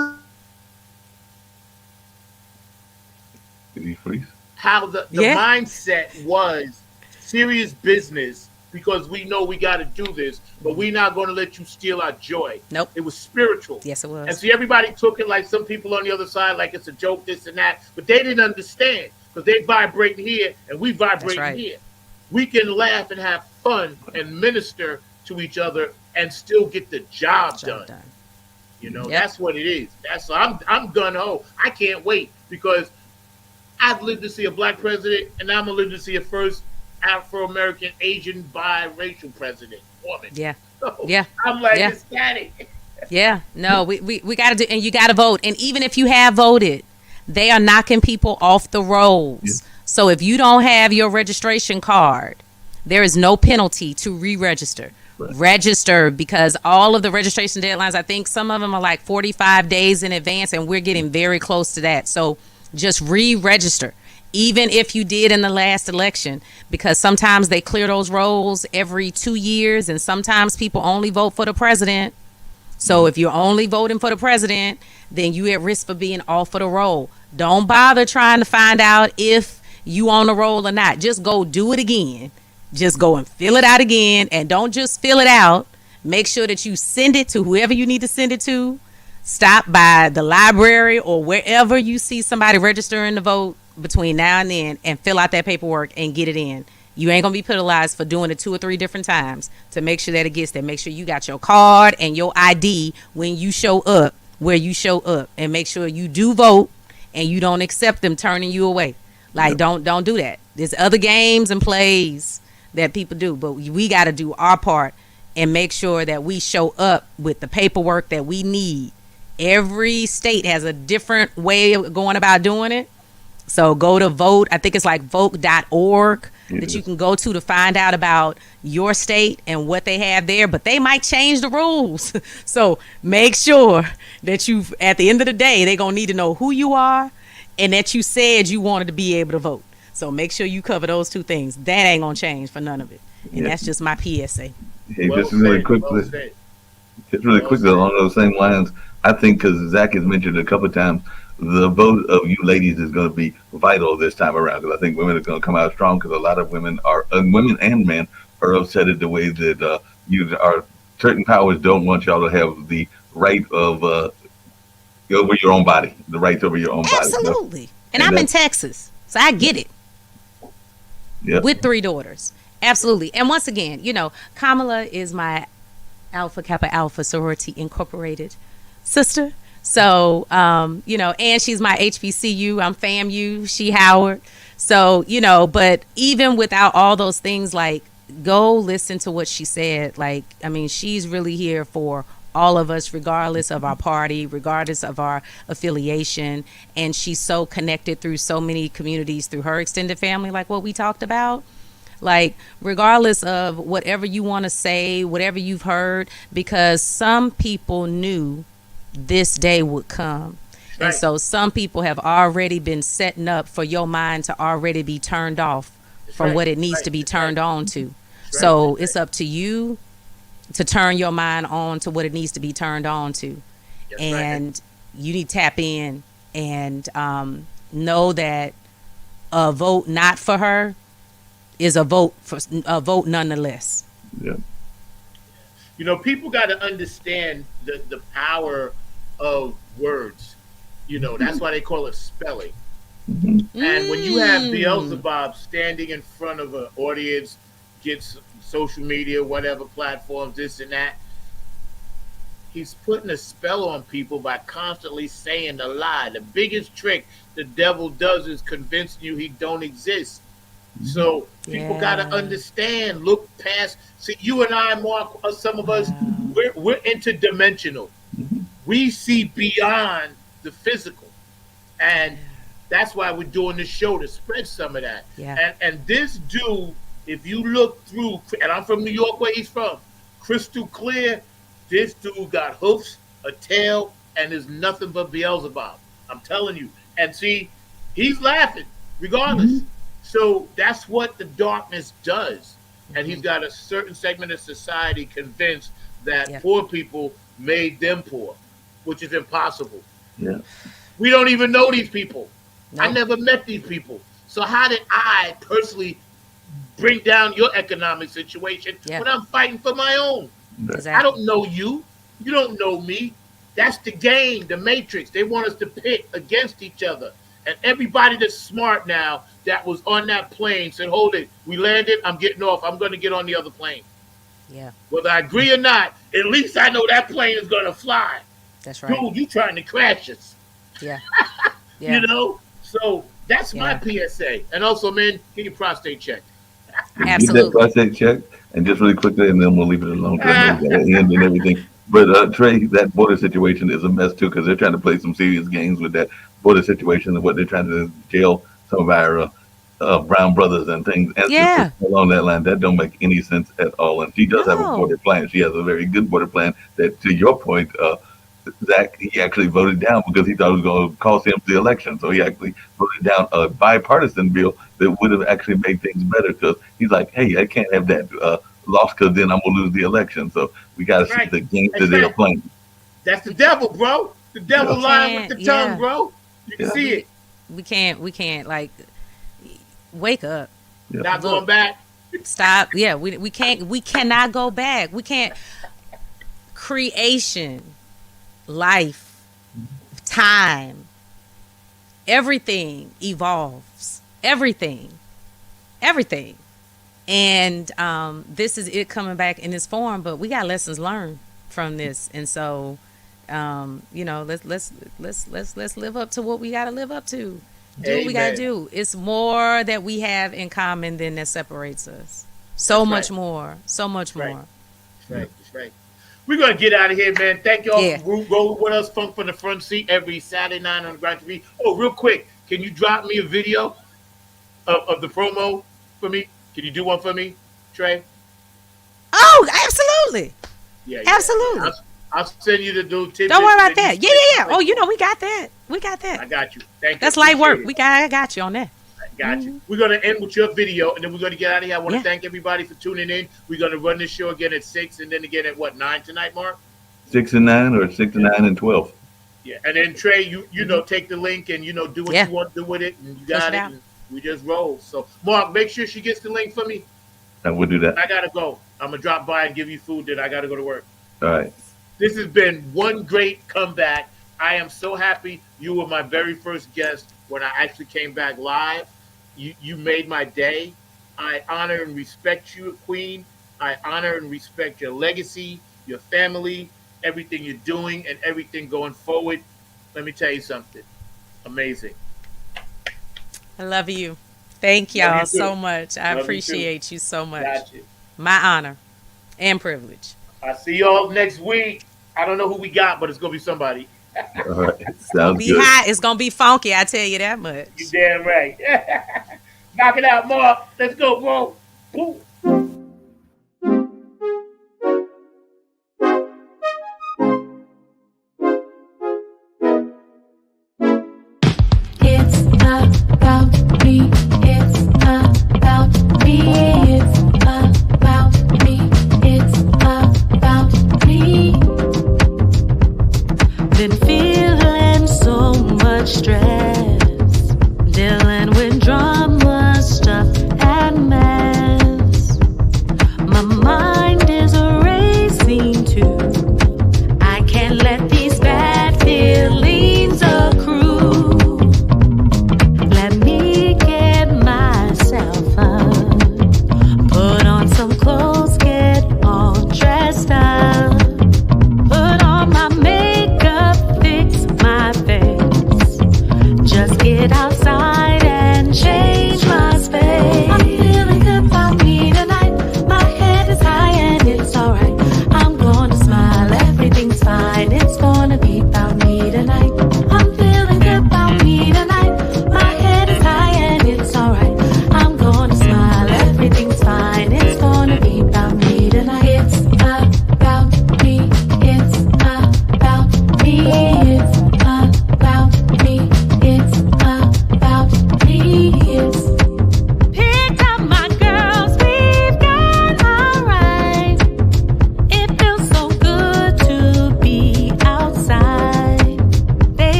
Did he freeze? how the mindset was serious business because we know we got to do this, but we're not going to let you steal our joy. Nope. It was spiritual. Yes, it was. And see, everybody took it like some people on the other side, like it's a joke, this and that, but they didn't understand because they vibrate here and we vibrate here. We can laugh and have fun and minister to each other and still get the job done. You know, that's what it is. I'm gun ho. I can't wait because I've lived to see a black president, and I'm gonna live to see a first Afro-American, Asian, biracial president, woman. Yeah. So Yeah. I'm like Yeah. ecstatic. Yeah. No, we got to do, and you got to vote. And even if you have voted, they are knocking people off the rolls. Yeah. So if you don't have your registration card, there is no penalty to re-register. Right. Register, because all of the registration deadlines, I think some of them are like 45 days in advance, and we're getting very close to that. So just re-register, even if you did in the last election, because sometimes they clear those rolls every 2 years, and sometimes people only vote for the president. So if you're only voting for the president, then you at risk for being off of the roll. Don't bother trying to find out if you on the roll or not. Just go do it again. Just go and fill it out again, and don't just fill it out. Make sure that you send it to whoever you need to send it to. Stop by the library or wherever you see somebody registering to vote between now and then, and fill out that paperwork and get it in. You ain't gonna be penalized for doing it 2 or 3 different times to make sure that it gets there. Make sure you got your card and your ID when you show up where you show up, and make sure you do vote and you don't accept them turning you away. Like, don't do that. There's other games and plays that people do, but we got to do our part and make sure that we show up with the paperwork that we need. Every state has a different way of going about doing it. So go to vote. I think it's like vote.org that you can go to find out about your state and what they have there, but they might change the rules. So make sure that at the end of the day, they're going to need to know who you are and that you said you wanted to be able to vote. So make sure you cover those 2 things. That ain't going to change for none of it. And that's just my PSA. Hey, just really quickly, along those same lines, I think because Zach has mentioned a couple of times, the vote of you ladies is going to be vital this time around, because I think women are going to come out strong, because a lot of women and men are upset at the way that certain powers don't want y'all to have the right of over your own body, the rights over your own body. Absolutely. And I'm in Texas, so I get it. Yep. With 3 daughters. Absolutely. And once again, Kamala is my Alpha Kappa Alpha Sorority Incorporated sister. So, and she's my HBCU. I'm FAMU. She Howard. So, but even without all those things, like, go listen to what she said. Like, I mean, she's really here for all of us, regardless of our party, regardless of our affiliation. And she's so connected through so many communities, through her extended family, like what we talked about. Like, regardless of whatever you want to say, whatever you've heard, because some people knew this day would come. Right. And so some people have already been setting up for your mind to already be turned off from what it needs to be turned on to. So it's up to you to turn your mind on to what it needs to be turned on to. And you need to tap in and know that a vote not for her is a vote nonetheless. Yeah. You know, people got to understand the power of words. You know, that's why they call it spelling. And when you have Beelzebub standing in front of an audience, gets social media, whatever platforms, this and that, he's putting a spell on people by constantly saying a lie. The biggest trick the devil does is convincing you he don't exist. So people got to understand, look past. See, you and I, Mark, some of us, we're interdimensional. We see beyond the physical. And that's why we're doing this show, to spread some of that. And this dude, if you look through, and I'm from New York, where he's from, crystal clear, this dude got hoofs, a tail, and is nothing but Beelzebub. I'm telling you. And see, he's laughing regardless. So that's what the darkness does. And he's got a certain segment of society convinced that poor people made them poor, which is impossible. We don't even know these people. I never met these people. So how did I personally bring down your economic situation when I'm fighting for my own? I don't know you. You don't know me. That's the game, the matrix. They want us to pit against each other. And everybody that's smart now that was on that plane said, hold it, we landed, I'm getting off. I'm going to get on the other plane. Whether I agree or not, at least I know that plane is going to fly. That's right. Dude, you trying to crash us. You know? So that's my PSA. And also, man, get your prostate checked. Absolutely. Get that prostate checked. And just really quickly, and then we'll leave it alone because we got to end and everything. But Trey, that border situation is a mess too, because they're trying to play some serious games with that border situation and what they're trying to jail some of our brown brothers and things. And along that line, that don't make any sense at all. And she does have a border plan. She has a very good border plan that, to your point, Zach, he actually voted down because he thought it was going to cost him the election. So he actually voted down a bipartisan bill that would have actually made things better, because he's like, hey, I can't have that lost because then I'm going to lose the election. So we got to see the games that they are playing. That's the devil, bro. The devil lying with the tongue, bro. You can see it. We can't, like, wake up. Not going back. Stop. Yeah, we cannot go back. We can't. Creation, life, time, everything evolves. Everything. And this is it coming back in this form, but we got lessons learned from this. And so you know, let's live up to what we got to live up to. Do what we got to do. It's more that we have in common than that separates us. So much more. That's right. We're going to get out of here, man. Thank y'all for rolling with us, Funk from the Front Seat, every Saturday night on the Grind TV. Oh, real quick, can you drop me a video of the promo for me? Can you do one for me, Trey? Oh, absolutely. Yeah. Absolutely. I'll send you the dude. Don't worry about that. Yeah. Oh, you know, we got that. I got you. Thank you. That's light work. I got you on that. I got you. We're going to end with your video, and then we're going to get out of here. I want to thank everybody for tuning in. We're going to run this show again at 6, and then again at, 9 tonight, Mark? 6 and 9, or 6 and 9 and 12. Yeah, and then, Trey, you know, take the link and, you know, do what you want to do with it, and you got it, and we just roll. So, Mark, make sure she gets the link for me. I will do that. I got to go. I'm going to drop by and give you food, then I got to go to work. All right. This has been one great comeback. I am so happy you were my very first guest when I actually came back live. You made my day. I honor and respect you, Queen. I honor and respect your legacy, your family, everything you're doing, and everything going forward. Let me tell you something. Amazing. I love you. Thank y'all so much. I appreciate you so much. Got you. My honor and privilege. I'll see y'all next week. I don't know who we got, but it's going to be somebody. All right. Sounds good. Hot. It's going to be funky, I tell you that much. You damn right. Knock it out, Mark. Let's go, bro. Boom. It's about me. It's about me. It's about me. It's about me. Been feeling so much stress, dealing with drama, stuff, and mess.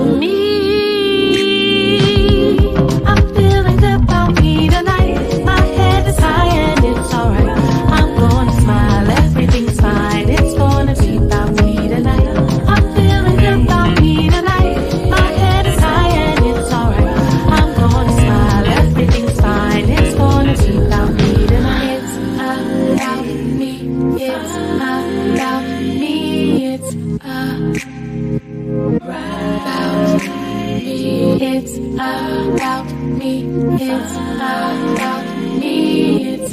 about me. I'm feeling good about me tonight. My head is high and it's alright. I'm gonna smile, everything's fine. It's gonna be about me tonight. I'm feeling good about me tonight. My head is high and it's alright. I'm gonna smile, everything's fine. It's gonna be about me tonight. It's about me. It's about me. It's about me. It's about me. It's about me. It's